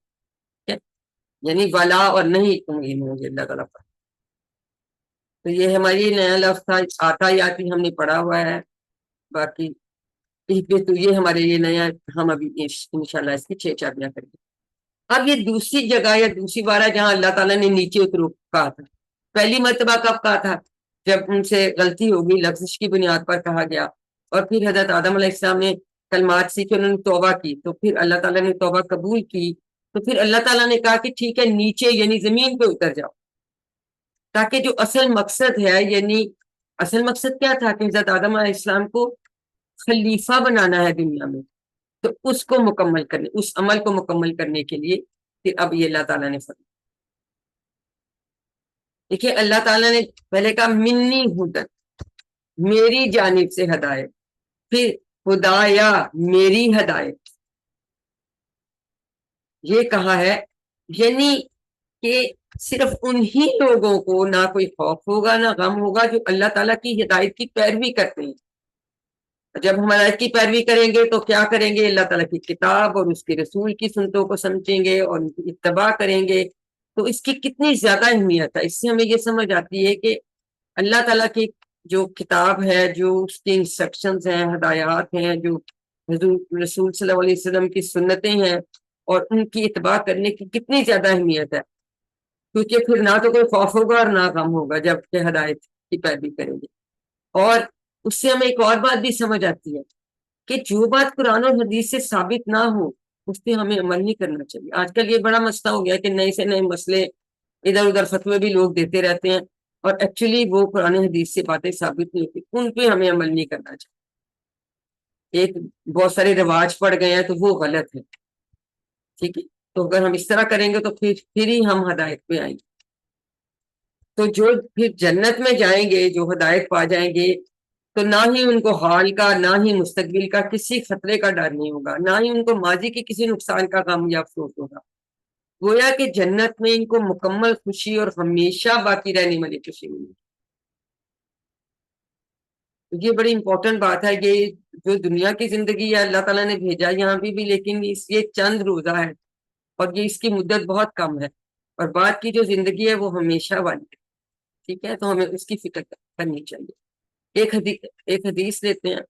یعنی ولا اور نہیں غمگین ہوں گے اللہ تعالیٰ پر. تو یہ ہماری نیا لفظ تھا، آتا ہی آتی ہم نے پڑھا ہوا ہے. باقی تو یہ ہمارے لیے نیا، ہم ابھی انشاءاللہ اس کی 6 چابیاں کریں گے. اب یہ دوسری جگہ یا دوسری بار ہے جہاں اللہ تعالیٰ نے نیچے اترو کہا تھا. پہلی مرتبہ کب کہا تھا؟ جب ان سے غلطی ہوگی، لفظ کی بنیاد پر کہا گیا، اور پھر حضرت آدم علیہ السلام نے کلمات سیکھے، انہوں نے توبہ کی، تو پھر اللہ تعالیٰ نے توبہ قبول کی. تو پھر اللہ تعالیٰ نے کہا کہ ٹھیک ہے نیچے یعنی زمین پہ اتر جاؤ، تاکہ جو اصل مقصد ہے، یعنی اصل مقصد کیا تھا کہ حضرت آدم علیہ السلام کو خلیفہ بنانا ہے دنیا میں، تو اس کو مکمل کرنے، اس عمل کو مکمل کرنے کے لیے پھر اب یہ اللہ تعالیٰ نے فرمایا. دیکھیے اللہ تعالیٰ نے پہلے کہا منی ہدن، میری جانب سے ہدایت، پھر خدایا میری ہدایت، یہ کہا ہے. یعنی کہ صرف انہی لوگوں کو نہ کوئی خوف ہوگا نہ غم ہوگا جو اللہ تعالیٰ کی ہدایت کی پیروی کرتے ہیں. جب ہم ہدایت کی پیروی کریں گے تو کیا کریں گے؟ اللہ تعالیٰ کی کتاب اور اس کے رسول کی سنتوں کو سمجھیں گے اور ان کی اتباع کریں گے. تو اس کی کتنی زیادہ اہمیت ہے. اس سے ہمیں یہ سمجھ آتی ہے کہ اللہ تعالیٰ کی جو کتاب ہے، جو اس کے انسٹرکشنز ہیں، ہدایات ہیں، جو حضور رسول صلی اللہ علیہ وسلم کی سنتیں ہیں، اور ان کی اتباع کرنے کی کتنی زیادہ اہمیت ہے. کیونکہ پھر نہ تو کوئی خوف ہوگا اور نہ غم ہوگا جب کہ ہدایت کی پیروی کریں گے. اور اس سے ہمیں ایک اور بات بھی سمجھ آتی ہے کہ جو بات قرآن اور حدیث سے ثابت نہ ہو اس پہ ہمیں عمل نہیں کرنا چاہیے. آج کل یہ بڑا مسئلہ ہو گیا کہ نئے سے نئے مسئلے ادھر ادھر فتوے بھی لوگ دیتے رہتے ہیں، اور ایکچولی وہ قرآن حدیث سے باتیں ثابت نہیں ہوتی، ان پہ ہمیں عمل نہیں کرنا چاہیے. ایک بہت سارے رواج پڑ گئے ہیں تو وہ غلط ہے. ٹھیک ہے، تو اگر ہم اس طرح کریں گے تو پھر ہی ہم ہدایت پہ آئیں گے. تو جو پھر جنت میں جائیں گے، جو ہدایت پا جائیں گے، تو نہ ہی ان کو حال کا نہ ہی مستقبل کا کسی خطرے کا ڈر نہیں ہوگا، نہ ہی ان کو ماضی کے کسی نقصان کا غم یا افسوس ہوگا. گویا کہ جنت میں ان کو مکمل خوشی اور ہمیشہ باقی رہنے والی خوشی ملے. یہ بڑی امپورٹنٹ بات ہے. یہ جو دنیا کی زندگی ہے اللہ تعالیٰ نے بھیجا یہاں بھی لیکن یہ چند روزہ ہے، اور یہ اس کی مدت بہت کم ہے، اور بعد کی جو زندگی ہے وہ ہمیشہ والی ہے. ٹھیک ہے، تو ہمیں اس کی فکر کرنی چاہیے. ایک حدیث لیتے ہیں.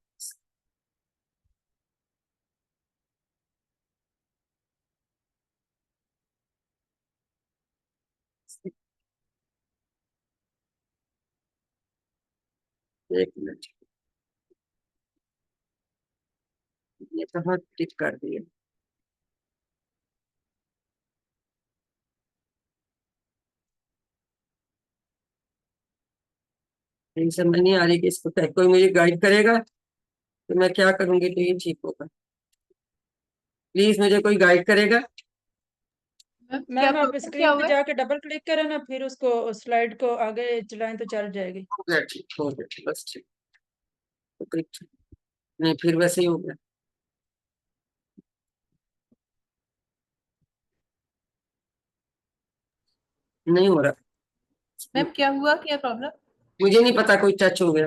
ایک منٹ، یہ کہاں ٹک کر دیا؟ سمجھ نہیں آ رہی کہ اس کو کوئی مجھے گائیڈ کرے گا تو میں کیا کروں گی تو یہ ٹھیک ہوگا. پلیز مجھے کوئی گائیڈ کرے گا. میم آپ اسکرین پہ جا کے ڈبل کلک کریں نا، پھر اس کو سلائڈ کو آگے چلائیں تو چل جائے گی. ہو گیا ٹھیک، ہو گیا ٹھیک، بس ٹھیک. نہیں پھر ویسے ہی ہو گیا. نہیں ہو رہا. میم کیا ہوا، کیا پرابلم؟ مجھے نہیں پتا، کوئی ٹچ ہو گیا.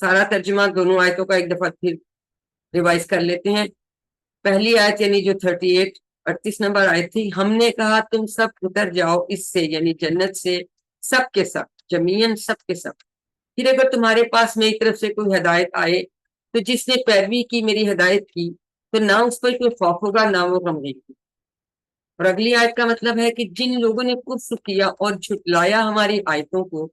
سارا ترجمہ دونوں آیتوں کا ایک دفعہ پھر ریوائز کر لیتے ہیں. پہلی آیت یعنی جو 38 نمبر آیت تھی, ہم نے کہا تم سب اتر جاؤ اس سے یعنی جنت سے, سب کے سب, جمیعاً سب کے سب. پھر اگر تمہارے پاس میری طرف سے کوئی ہدایت آئے تو جس نے پیروی کی میری ہدایت کی تو نہ اس پر کوئی خوف ہوگا نہ وہ غمگین کی. اور اگلی آیت کا مطلب ہے کہ جن لوگوں نے کفر کیا اور جھٹلایا ہماری آیتوں کو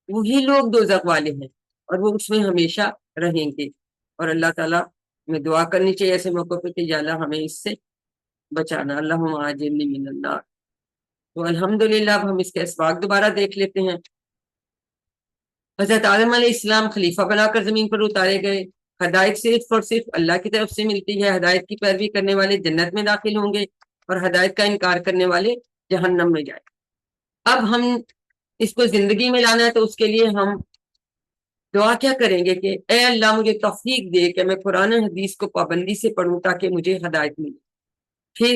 وہی لوگ دوزخ والے ہیں اور وہ اس میں ہمیشہ رہیں گے. اور اللہ تعالیٰ میں دعا کرنی چاہیے ایسے موقع پہ کہ یا اللہ ہمیں اس سے بچانا, اللہم آجرنی من النار. تو الحمدللہ اب ہم اس کے اسباق دوبارہ دیکھ لیتے ہیں. حضرت آدم علیہ السلام خلیفہ بنا کر زمین پر اتارے گئے. ہدایت صرف اور صرف اللہ کی طرف سے ملتی ہے. ہدایت کی پیروی کرنے والے جنت میں داخل ہوں گے اور ہدایت کا انکار کرنے والے جہنم میں جائیں. اب ہم اس کو زندگی میں لانا ہے تو اس کے لیے ہم دعا کیا کریں گے کہ اے اللہ مجھے توفیق دے کہ میں قرآن حدیث کو پابندی سے پڑھوں تاکہ مجھے ہدایت ملے. پھر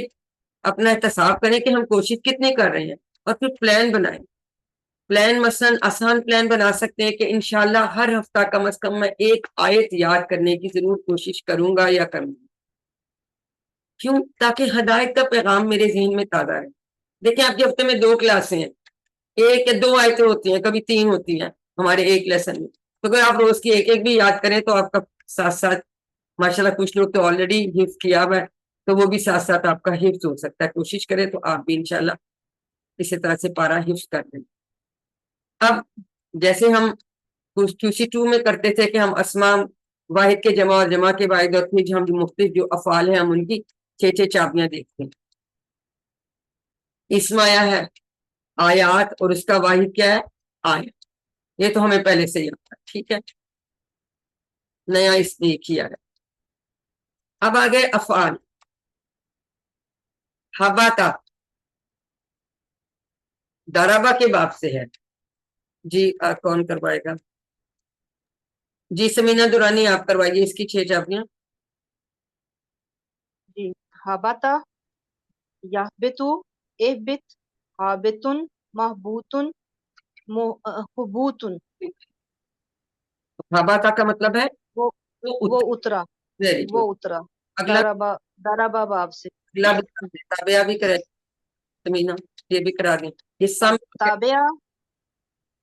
اپنا احتساب کریں کہ ہم کوشش کتنے کر رہے ہیں اور پھر پلان بنائیں. پلان مثلا آسان پلان بنا سکتے ہیں کہ انشاءاللہ ہر ہفتہ کم از کم میں ایک آیت یاد کرنے کی ضرور کوشش کروں گا یا کروں گا. کیوں؟ تاکہ ہدایت کا پیغام میرے ذہن میں تازہ رہے. دیکھیں آپ کے ہفتے میں 2 کلاسیں ہیں, 1 یا 2 آیتیں ہوتی ہیں, کبھی 3 ہوتی ہیں ہمارے ایک لیسن میں. تو اگر آپ روز کی ایک بھی یاد کریں تو آپ کا ساتھ ساتھ ماشاءاللہ کچھ لوگ تو آلریڈی حفظ کیا ہوا ہے تو وہ بھی ساتھ ساتھ آپ کا حفظ ہو سکتا ہے. کوشش کریں تو آپ بھی انشاءاللہ اسی طرح سے پارا حفظ کر دیں. اب جیسے ہم QC2 میں کرتے تھے کہ ہم اسماء واحد کے جمع اور جمع کے واحد اور پھر ہم مختلف جو افعال ہیں ہم ان کی 6 چابیاں دیکھتے ہیں. اسم آیا ہے آیات اور اس کا واحد کیا ہے آیت. یہ تو ہمیں پہلے سے یاد ہے, ٹھیک ہے, نیا اس نے کیا ہے. اب آگے افعال. حباتا دربا کے باب سے ہے. جی کون کروائے گا؟ جی سمینہ دورانی آپ کروائیے اس کی 6 چابیاں. جی حبتا یحبتو اہبت حابتن محبوتن حبوتن. حباتا کا مطلب ہے وہ اترا, Very good. وہ اترا. اگلا دربا باب سے. اگلا تابعہ بھی کرے سمینہ, یہ بھی کرا دیں. حصہ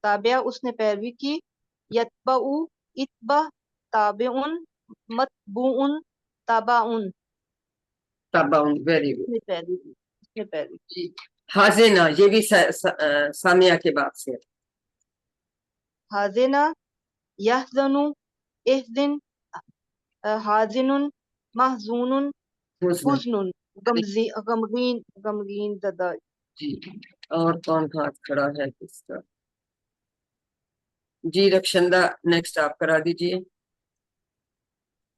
تابعہ اس نے پیروی کی. یتبعو اتبع تابعن متبوعن تبعن. Very good. اس نے پیروی کی. حاضنہ یہ بھی سامیہ کے باب سے ہے. حاضنہ یحزنو احزن حازن محزون حزن غمگین زدہ. جی اور کون ہاتھ کھڑا ہے کس کا؟ جی رکشندہ نیکسٹ آپ کرا دیجئے.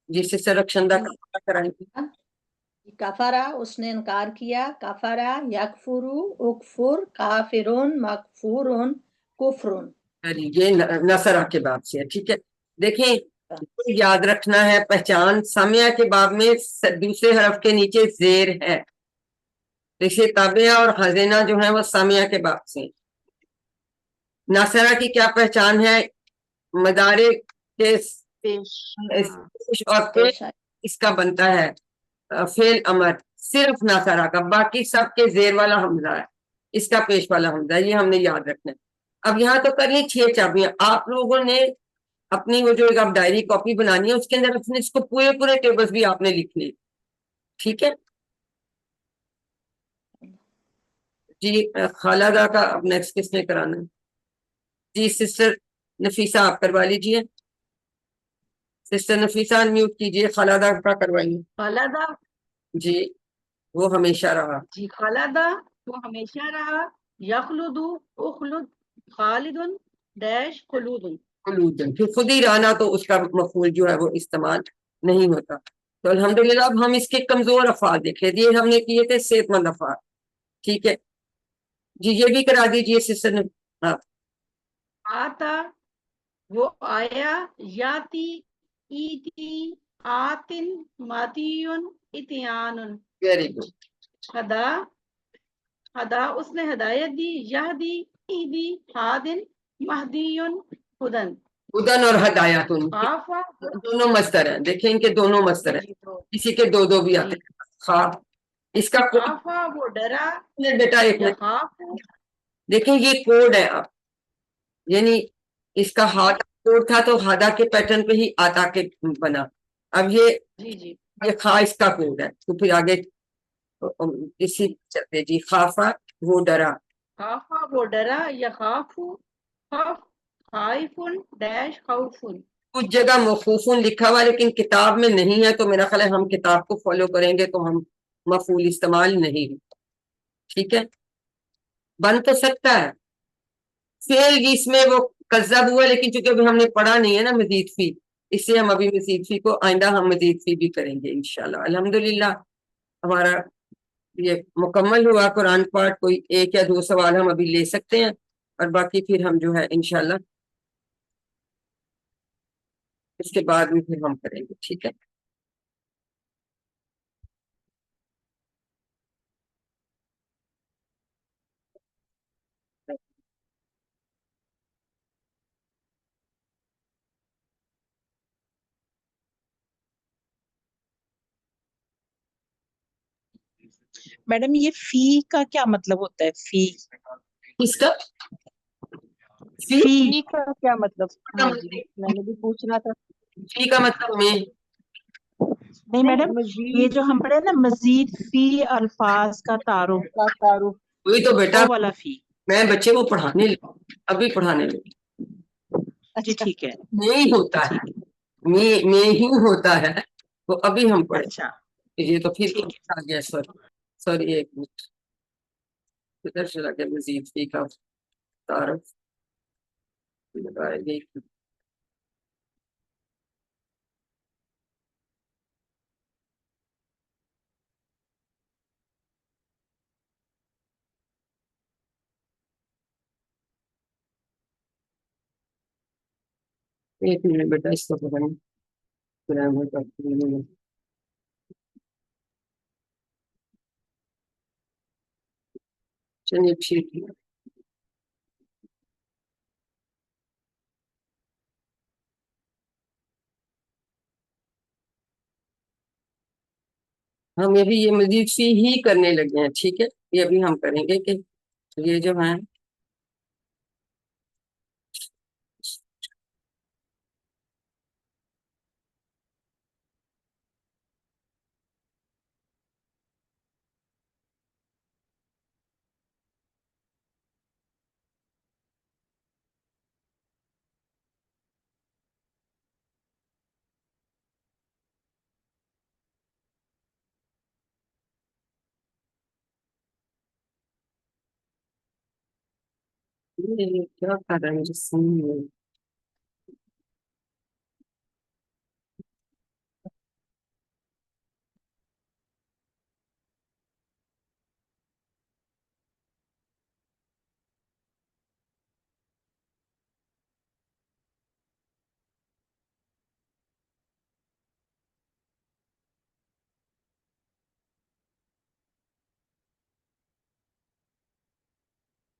جی سسٹر رکشندہ کرائیں گی. کفرا اس نے انکار کیا. کفرا یکفرو اکفر کافرون مکفورون کفرون. یہ نصرہ کے باب سے ہے, ٹھیک ہے. دیکھیں یاد رکھنا ہے پہچان سامیہ کے باب میں دوسرے حرف کے نیچے زیر ہے. اسے تابعہ اور حزینہ جو ہیں وہ سامیہ کے باب سے. ناصرہ کی کیا پہچان ہے؟ مدارے کے اور پیش اس کا بنتا ہے فعل امر, صرف ناصرہ کا, باقی سب کے زیر والا حمزہ ہے, اس کا پیش والا حمزہ ہے. یہ ہم نے یاد رکھنا ہے. اب یہاں تو کر لی 6 چابیاں. آپ لوگوں نے اپنی وہ جو ایک آپ ڈائری کاپی بنانی ہے اس کے اندر اپنے اس کو پورے ٹیبلز بھی آپ نے لکھ لی, ٹھیک ہے. جی خالدہ کا اب نیکسٹ کس نے کرانا ہے؟ جی سسٹر نفیسہ آپ کروا لیجئے. سسٹر نفیسہ انمیوٹ کیجئے, خالدہ کا کروائیے. خالدہ. جی وہ ہمیشہ رہا. جی خالدہ وہ ہمیشہ رہا. یخلدو اخلد خالدن ڈیش خلودن. خلودن پھر خود ہی رہنا تو اس کا مفعول جو ہے وہ استعمال نہیں ہوتا. تو الحمدللہ اب ہم اس کے کمزور افعال دیکھ لیتے ہیں. ہم نے کیے تھے صحت مند افعال, ٹھیک ہے. جی یہ بھی کرا دیجئے سسٹر نے. ہاں آتا وہ آیا. یاتی ایتی آتن ماتیون اتیانن. Very good. ہدا ہدا اس نے ہدایت دی. یہدی ایدی ہادن مہدیون ہدن. ہدن اور ہدایاتن خافا دونوں مصدر ہیں، دیکھیں ان کے دونوں مصدر ہیں، جی تو کسی کے دو دو بھی آتے ہیں. خواہ اس کا کوڈ خافا وہ ڈرا بیٹا ایک منٹ یخاف دیکھیں یہ کوڈ ہے آپ، یعنی اس کا ہاتھ کوڈ تھا تو ہادا کے پیٹرن پہ ہی آتا کے بنا. اب جی جی یہ خواہ اس کا کوڈ ہے تو پھر آگے اسی چلتے جی. خافا وہ ڈرا، خافا وہ ڈرا یخاف خاف خائفن ڈیش خوفن. کچھ جگہ مخوفن لکھا ہوا لیکن کتاب میں نہیں ہے، تو میرا خیال ہے ہم کتاب کو فالو کریں گے تو ہم مفعول استعمال نہیں. ٹھیک ہے، بن تو سکتا ہے فعل اس میں وہ کذب ہوا، لیکن چونکہ ابھی ہم نے پڑھا نہیں ہے نا مزید فی، اس سے ہم ابھی مزید فی کو آئندہ ہم مزید فی بھی کریں گے انشاءاللہ. الحمدللہ ہمارا یہ مکمل ہوا قرآن پاٹ. کوئی ایک یا دو سوال ہم ابھی لے سکتے ہیں اور باقی پھر ہم جو ہے انشاءاللہ اس کے بعد میں پھر ہم کریں گے. ٹھیک ہے، میڈم یہ فی کا کیا مطلب ہوتا ہے؟ فی اس کا فی فی فی کا کیا مطلب؟ کا ہاں جی میں نے بھی پوچھنا تھا. فی کا مطلب میں نہیں میڈم، مزید یہ جو ہم پڑھے نا مزید فی الفاظ کا تعارف، کا تعارف. وہی تو بیٹا وہ والا فی. میں بچے کو پڑھانے لگا، ابھی پڑھانے لگا جی اچھا ٹھیک ہے میں ہی ہوتا ہے، ٹھیک ہے. میں ہی ہوتا ہے وہ ابھی ہم پڑھے. اچھا یہ تو پھر ٹھیک آ گیا. سوری ایک منٹ کدھر چلا گیا مزید فی کا تعارف. ایک منٹ بیٹا اس کو پتا نہیں گرامر کا چلیے ٹھیک ہے. ہم ابھی یہ مزید فی ہی کرنے لگے ہیں. ٹھیک ہے، یہ ابھی ہم کریں گے کہ یہ جو ہیں یہ کیا کر رہے ہیں مجھے سمجھ نہیں آ رہا.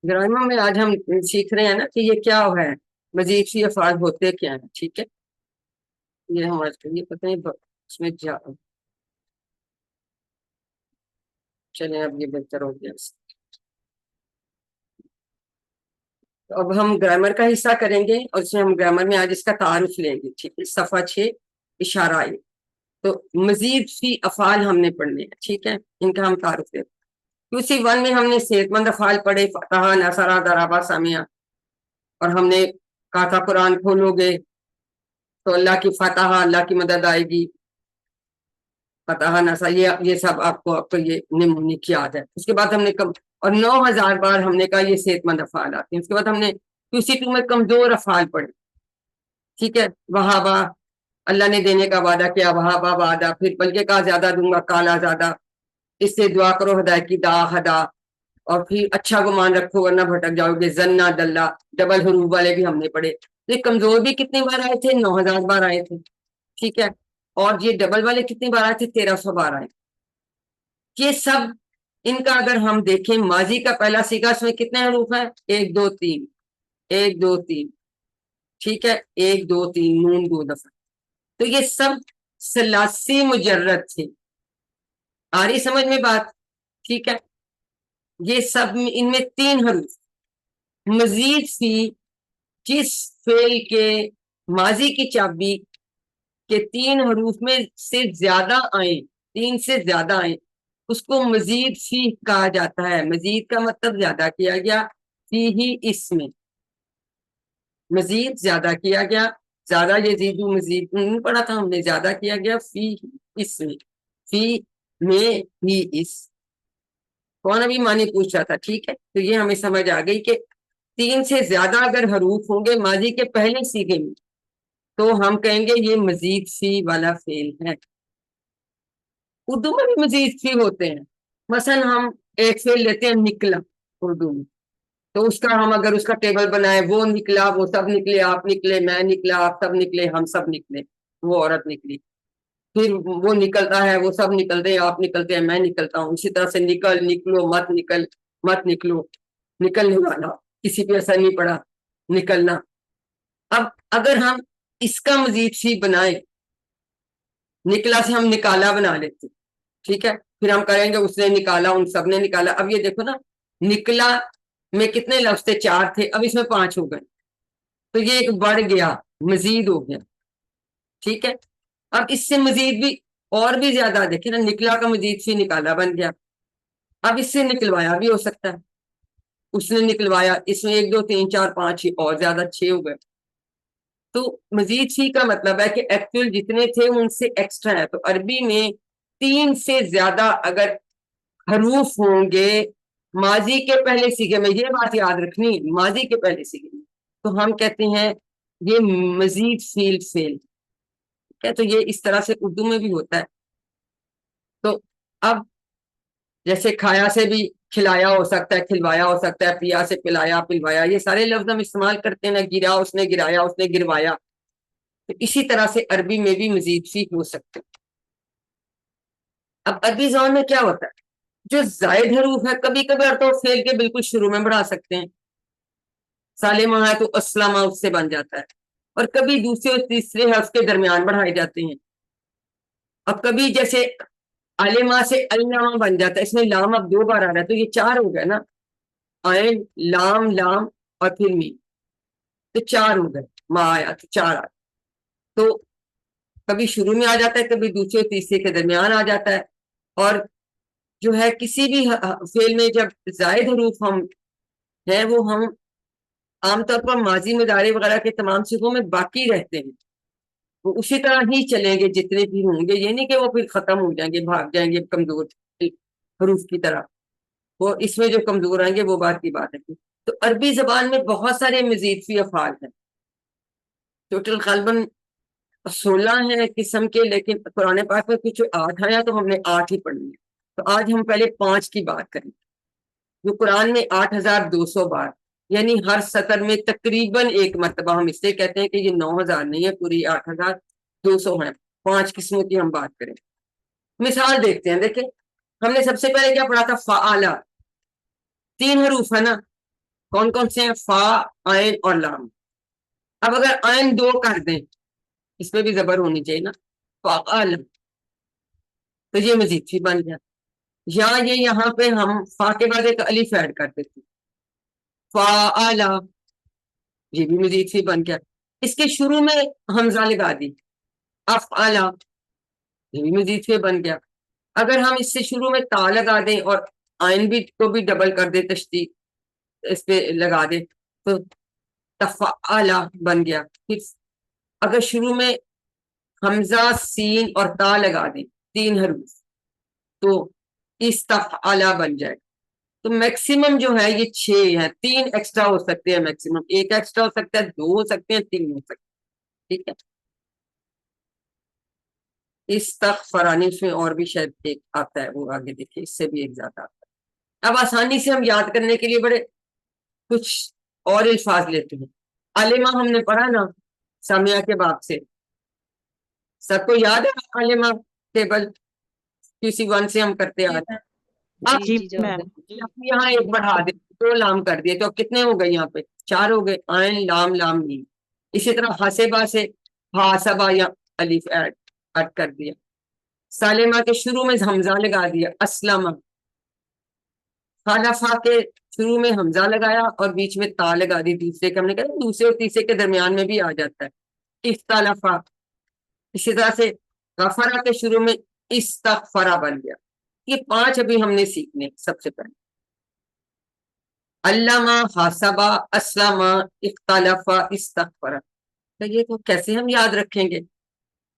گرامر میں آج ہم سیکھ رہے ہیں نا کہ یہ کیا ہے، مزید فی افعال ہوتے کیا ہیں. ٹھیک ہے، یہ ہم آج یہ پتہ نہیں اس میں چلیں اب یہ بہتر ہو گیا. تو اب ہم گرامر کا حصہ کریں گے اور اس میں ہم گرامر میں آج اس کا تعارف لیں گے. ٹھیک ہے، صفحہ 6 اشارہ ہے. تو مزید فی افعال ہم نے پڑھنے ہیں. ٹھیک ہے، ان کا ہم تعارف دیں. QC 1 میں ہم نے صحت مند افعال پڑھے، فتح، نصرہ، ضربہ، سمیہ، اور ہم نے کہا تھا قرآن کھولو گے تو اللہ کی فتح، اللہ کی مدد آئے گی. فتح نصرہ یہ سب آپ کو یہ نمونی کی یاد ہے. اس کے بعد ہم نے اور 9000 بار ہم نے کہا یہ صحت مند افعال آتے ہیں. اس کے بعد ہم نے QC 2 میں کمزور افعال پڑھے. ٹھیک ہے، وہابا اللہ نے دینے کا وعدہ کیا، وہابا وعدہ، پھر بلکہ کہا زیادہ دوں گا، کالا زیادہ، اس سے دعا کرو ہدایت کی، دا ہدا، اور پھر اچھا گمان رکھو ورنہ بھٹک جاؤ گے، زنا دلہ، ڈبل حروف والے بھی ہم نے پڑھے. تو یہ کمزور بھی کتنے بار آئے تھے؟ 9000 بار آئے تھے. ٹھیک ہے، اور یہ ڈبل والے کتنی بار آئے تھے؟ 1300 بار آئے. یہ سب ان کا اگر ہم دیکھیں ماضی کا پہلا صیغہ اس میں کتنے حروف ہیں؟ 1 2 3 1 2 3. ٹھیک ہے، 1 2 3 نون 2 دفعہ. تو یہ سب ثلاثی مجرد تھے. آ رہی سمجھ میں بات؟ ٹھیک ہے، یہ سب ان میں 3 حروف. مزید فی جس فعل کے ماضی کی چابی کے 3 حروف میں سے زیادہ آئیں، 3 سے زیادہ آئیں، اس کو مزید فی کہا جاتا ہے. مزید کا مطلب زیادہ کیا گیا، فی ہی اس میں مزید زیادہ کیا گیا. زیادہ یزید مزید نہیں پڑھا تھا ہم نے، زیادہ کیا گیا فی اس میں، فی میں ہی اس. کون ابھی معنی پوچھ رہا تھا؟ ٹھیک ہے، تو یہ ہمیں سمجھ آ گئی کہ 3 سے زیادہ اگر حروف ہوں گے ماضی کے پہلے صیغے میں تو ہم کہیں گے یہ مزید فی والا فعل ہے. اردو میں بھی مزید فی ہوتے ہیں. مثلا ہم ایک فعل لیتے ہیں نکلا اردو میں، تو اس کا ہم اگر اس کا ٹیبل بنائے، وہ نکلا، وہ سب نکلے، آپ نکلے، میں نکلا، آپ سب نکلے، ہم سب نکلے، وہ عورت نکلی. پھر وہ نکلتا ہے، وہ سب نکلتے ہیں، آپ نکلتے ہیں، میں نکلتا ہوں. اسی طرح سے نکل، نکلو، مت نکل، مت نکلو، نکلنے والا، کسی پہ اثر نہیں پڑا، نکلنا. اب اگر ہم اس کا مزید فی بنائیں، نکلا سے ہم نکالا بنا لیتے، ٹھیک ہے، پھر ہم کریں گے اس نے نکالا، ان سب نے نکالا. اب یہ دیکھو نا، نکلا میں کتنے لفظ تھے؟ 4 تھے، اب اس میں 5 ہو گئے، تو یہ ایک بڑھ گیا، مزید ہو گیا. ٹھیک ہے، اب اس سے مزید بھی اور بھی زیادہ دیکھیں نا، نکلا کا مزید فی نکالا بن گیا. اب اس سے نکلوایا بھی ہو سکتا ہے، اس نے نکلوایا، اس میں 1 2 3 4 5 اور زیادہ 6 ہو گئے. تو مزید فی کا مطلب ہے کہ ایکچوئل جتنے تھے ان سے ایکسٹرا ہے. تو عربی میں 3 سے زیادہ اگر حروف ہوں گے ماضی کے پہلے صیغے میں، یہ بات یاد رکھنی، ماضی کے پہلے صیغے میں، تو ہم کہتے ہیں یہ مزید فیل فعل ہے. تو یہ اس طرح سے اردو میں بھی ہوتا ہے. تو اب جیسے کھایا سے بھی کھلایا ہو سکتا ہے، کھلوایا ہو سکتا ہے، پیا سے پلایا، پلوایا، یہ سارے لفظ ہم استعمال کرتے ہیں نا. گرا اس نے گرایا، اس نے گروایا. تو اسی طرح سے عربی میں بھی مزید فی ہو سکتے. اب عربی زبان میں کیا ہوتا ہے، جو زائد حروف ہے کبھی کبھی تو فعل کے بالکل شروع میں بڑھا سکتے ہیں. سالمہ ہے تو اسلمہ اس سے بن جاتا ہے، اور کبھی دوسرے اور تیسرے حرف کے درمیان بڑھائے جاتے ہیں. اب کبھی جیسے علمہ سے علامہ بن جاتا ہے، اس میں لام اب 2 بار آ رہا ہے، تو یہ 4 ہو گئے نا، عین لام لام اور پھر میم، تو 4 ہو گئے. ما آیا تو 4 آیا. تو کبھی شروع میں آ جاتا ہے، کبھی دوسرے اور تیسرے کے درمیان آ جاتا ہے. اور جو ہے کسی بھی فعل میں جب زائد حروف ہم ہیں، وہ ہم عام طور پر ماضی مضارع وغیرہ کے تمام صیغوں میں باقی رہتے ہیں، وہ اسی طرح ہی چلیں گے جتنے بھی ہوں گے. یہ نہیں کہ وہ پھر ختم ہو جائیں گے، بھاگ جائیں گے کمزور حروف کی طرح. وہ اس میں جو کمزور آئیں گے وہ بات کی بات ہے. تو عربی زبان میں بہت سارے مزید فی افعال ہیں، ٹوٹل غالباً 16 ہیں قسم کے، لیکن قرآن پاک میں کچھ 8 آیا تو ہم نے 8 ہی پڑھی ہے. تو آج ہم پہلے 5 کی بات کریں، جو قرآن میں 8200 بار، یعنی ہر سطر میں تقریباً 1 مرتبہ. ہم اس سے کہتے ہیں کہ یہ 9000 نہیں ہے، پوری 8200 ہیں. 5 قسموں کی ہم بات کریں. مثال دیکھتے ہیں. دیکھیں ہم نے سب سے پہلے کیا پڑھا تھا؟ فعالا. 3 حروف ہے نا، کون کون سے ہیں؟ فا، عین اور لام. اب اگر عین 2 کر دیں، اس میں بھی زبر ہونی چاہیے نا، فعالا، تو یہ مزید فی بن گیا. یا یہ یہاں پہ ہم فا کے بعد ایک الف ایڈ کر دیتے، فعالا، یہ بھی مزید فی بن گیا. اس کے شروع میں حمزہ لگا دی، افعالا، یہ بھی مزید فی بن گیا. اگر ہم اس سے شروع میں تا لگا دیں اور آئن بھی کو بھی ڈبل کر دیں، تشدید اس پہ لگا دیں، تو تفعالا بن گیا. پھر اگر شروع میں حمزہ، سین اور تا لگا دیں، 3 حروف، تو استفعالا بن جائے. تو میکسیمم جو ہے یہ 6 ہیں. 3 ایکسٹرا ہو سکتے ہیں، میکسیمم 1 ایکسٹرا ہو سکتا ہے، 2 ہو سکتے ہیں، 3 ہو سکتے ہیں. ٹھیک ہے، استغفرانی اس میں اور بھی شاید ایک آتا ہے، وہ آگے دیکھیں، اس سے بھی ایک زیادہ آتا ہے. اب آسانی سے ہم یاد کرنے کے لیے بڑے کچھ اور الفاظ لیتے ہیں. علمہ ہم نے پڑھا نا سامیہ کے باب سے، سب کو یاد ہے علمہ ٹیبل کسی 1 سے ہم کرتے آ رہے ہیں. اب جی میم. یہاں ایک بڑھا دے، 2 لام کر دیے، تو اب کتنے ہو گئے؟ یہاں پہ 4 ہو گئے، عین لام لام میم. اسی طرح حاسبہ سے حاسبہ یا الف ایڈ کر دیا. سالمہ کے شروع میں حمزہ لگا دیا اسلم. خلفہ کے شروع میں حمزہ لگایا اور بیچ میں تا لگا دی دوسرے کے. ہم نے کہا دوسرے اور تیسرے کے درمیان میں بھی آ جاتا ہے اختلافہ. اسی طرح سے غفرہ کے شروع میں استغفرہ بن گیا. یہ 5 ابھی ہم نے سیکھنے. سب سے پہلے علامہ، حاسبہ، اسلمہ، اختلافہ، استغفرہ. تو یہ تو کیسے ہم یاد رکھیں گے؟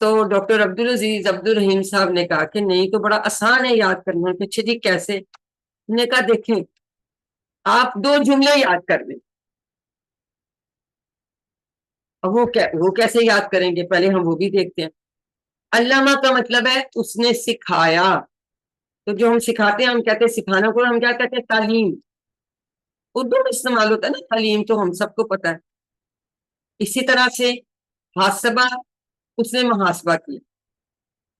تو ڈاکٹر عبدالعزیز عبدالرحیم صاحب نے کہا کہ نہیں تو بڑا آسان ہے یاد کرنا. کہ اچھا جی کیسے؟ ہم نے کہا دیکھیں آپ 2 جملے یاد کر لیں. وہ کیسے یاد کریں گے؟ پہلے ہم وہ بھی دیکھتے ہیں. علامہ کا مطلب ہے اس نے سکھایا. تو جو ہم سکھاتے ہیں ہم کہتے ہیں سکھانا کو ہم کیا کہتے ہیں؟ تعلیم. اردو میں استعمال ہوتا ہے نا تعلیم، تو ہم سب کو پتا ہے. اسی طرح سے حاسبہ اس نے محاسبہ کیا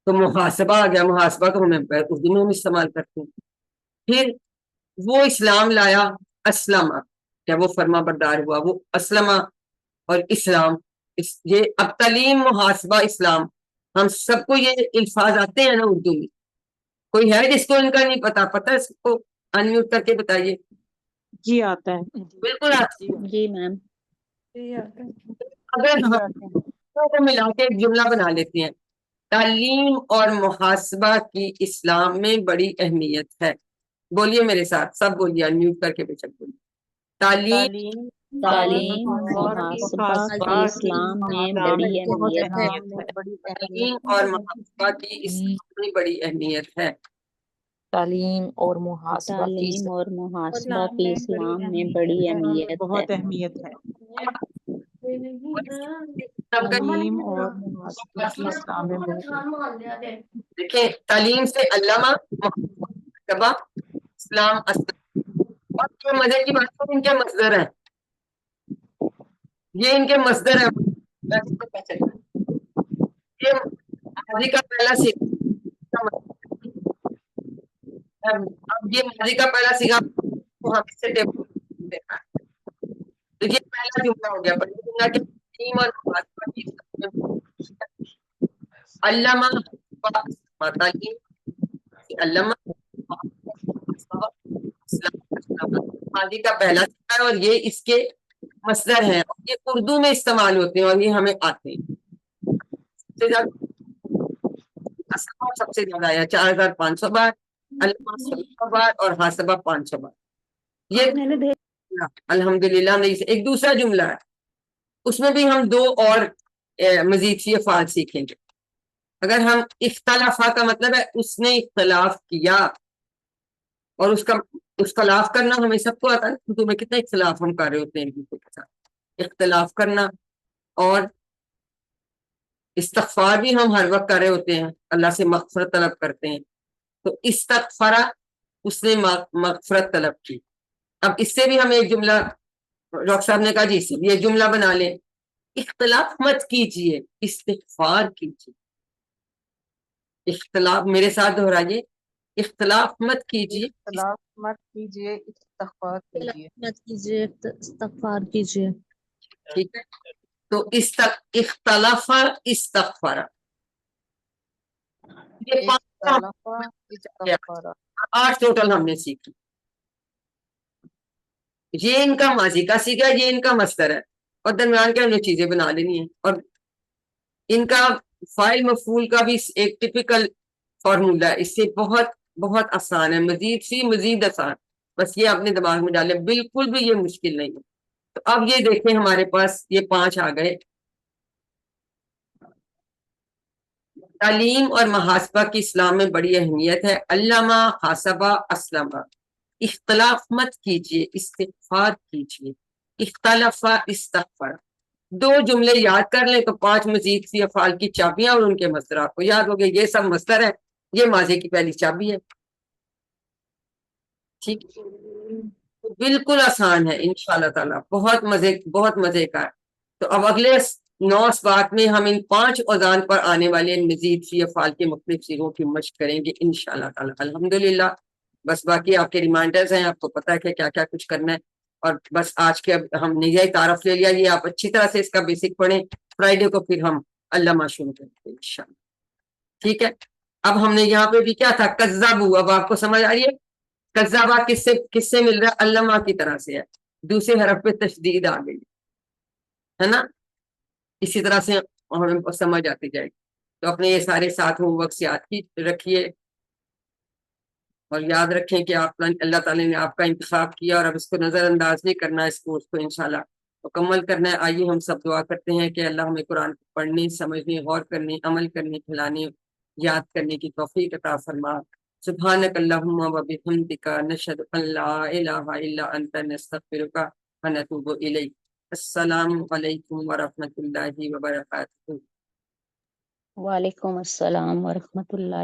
تو محاسبہ آ گیا. محاسبہ کو ہمیں اردو میں ہم استعمال کرتے ہیں. پھر وہ اسلام لایا اسلم. کیا وہ فرما بردار ہوا؟ وہ اسلمہ اور اسلام. یہ اب تعلیم، محاسبہ، اسلام، ہم سب کو یہ الفاظ آتے ہیں نا اردو میں. کوئی ہے جس کو ان کا نہیں پتا؟ پتا ہے سب کو؟ انمیوٹ کر کے بتائیے. جی آتا ہے. بالکل آتی ہے. جی میم. اگر ہم دونوں کو ملا کے ایک جملہ بنا لیتے ہیں، تعلیم اور محاسبہ کی اسلام میں بڑی اہمیت ہے. بولیے میرے ساتھ، سب بولیے، انمیوٹ کر کے بے شک بولیے. تعلیم تعلیم اور محاسبہ کی اسلام میں بڑی اہمیت ہے. تعلیم اور محاسبہ کی اسلام میں بڑی اہمیت ہے. تعلیم اور محاسبہ کی تعلیم اور محاسبہ کی اسلام میں بڑی اہمیت ہے. بہت اہمیت ہے. تعلیم اور محاسبہ کی اسلام میں بہت اہمیت ہے. دیکھیں تعلیم سے علامہ، محاسبہ، اسلام، اور جو مزے کی بات ہے ان کے مصدر ہیں. یہ ان کے مصدر ہیں. یہ ماضی کا پہلا صیغہ. اب یہ ماضی کا پہلا صیغہ تو ہم اس سے دیکھا ہے. تو یہ پہلا جملہ ہو گیا. پہلا جملہ کہ تعلیم اور محاسبہ کی علامہ تعلیم، علامہ ماضی کا پہلا صیغہ ہے اور یہ اس کے مصدر ہیں. اور یہ اردو میں استعمال ہوتے ہیں اور یہ ہمیں آتے ہیں. سب سے زیادہ آیا 4500 بار، علامہ 700 بار اور حاسبہ 500 بار. یہ الحمدللہ. ایک دوسرا جملہ ہے اس میں بھی ہم 2 اور مزید سی افعال سیکھیں گے. اگر ہم اختلافہ کا مطلب ہے اس نے اختلاف کیا، اور اس کا اختلاف کرنا ہمیں سب کو آتا ہے. اردو میں کتنا اختلاف ہم کر رہے ہوتے ہیں ایک دوسرے کے ساتھ. اختلاف کرنا اور استغفار بھی ہم ہر وقت کر رہے ہوتے ہیں، اللہ سے مغفرت طلب کرتے ہیں. تو استغفرہ اس نے مغفرت طلب کی. اب اس سے بھی ہم ایک جملہ، ڈاکٹر صاحب نے کہا جی سے یہ جملہ بنا لیں. اختلاف مت کیجئے، استغفار کیجئے. اختلاف میرے ساتھ دہرائیے، اختلاف مت کیجئے، اختلاف مت کیجیے، استغفار کیجیے. مت کیجیے، استغفار کیجیے. ٹھیک ہے. تو اختلاف استغفار، یہ 8 ٹوٹل ہم نے سیکھی. یہ ان کا ماضی کا صیغہ، یہ ان کا مصدر ہے اور درمیان کے ہم نے چیزیں بنا لینی ہیں. اور ان کا فاعل مفعول کا بھی ایک ٹپیکل فارمولا ہے. اس سے بہت بہت آسان ہے، مزید آسان. بس یہ اپنے دماغ میں ڈالیں، بالکل بھی یہ مشکل نہیں ہے. تو اب یہ دیکھیں ہمارے پاس یہ 5 آ گئے. تعلیم اور محاسبہ کی اسلام میں بڑی اہمیت ہے. علامہ، حاسبہ، اسلمہ. اختلاف مت کیجیے، استغفار کیجیے. اختلاف استغفر. 2 جملے یاد کر لیں تو 5 مزید سی افعال کی چابیاں اور ان کے مصدر آپ کو یاد ہو گئے. یہ سب مصدر ہے، یہ ماضی کی پہلی چابی ہے. ٹھیک، بالکل آسان ہے انشاءاللہ تعالی. بہت مزے کا ہے. تو اب اگلے 9 اسباق میں ہم ان 5 اوزان پر آنے والے مزید فی افعال کے مختلف صیغوں کی مشق کریں گے انشاءاللہ تعالی. الحمدللہ. بس باقی آپ کے ریمائنڈرز ہیں، آپ کو پتا ہے کہ کیا کیا کچھ کرنا ہے. اور بس آج کے اب ہم نے یہی تعارف لے لیا، یہ آپ اچھی طرح سے اس کا بیسک پڑھیں، فرائیڈے کو پھر ہم علامہ شروع کریں گے انشاءاللہ، ٹھیک ہے۔ اب ہم نے یہاں پہ بھی کیا تھا، کذابو، اب آپ کو سمجھ آ رہی ہے کذابہ کس سے مل رہا ہے، علامہ کی طرح سے ہے، دوسرے حرف پہ تشدید آ گئی ہے نا، اسی طرح سے ہمیں سمجھ آتی جائے گی۔ تو اپنے یہ سارے ساتھ ہوم ورکس یاد کی رکھیے اور یاد رکھیں کہ آپ اللہ تعالیٰ نے آپ کا انتخاب کیا اور اب اس کو نظر انداز نہیں کرنا ہے، اس کورس کو انشاءاللہ مکمل کرنا ہے۔ آئیے ہم سب دعا کرتے ہیں کہ اللہ ہمیں قرآن کو پڑھنے، سمجھنے، غور کرنے، عمل کرنے، کھلانے، یاد کرنے کی توفیق عطا فرما۔ سبحانک اللہم و بحمدک، نشہد ان لا الہ الا انت، نستغفرک و نتوب الیک۔ السلام علیکم ورحمۃ اللہ وبرکاتہ۔ وعلیکم السلام ورحمۃ اللہ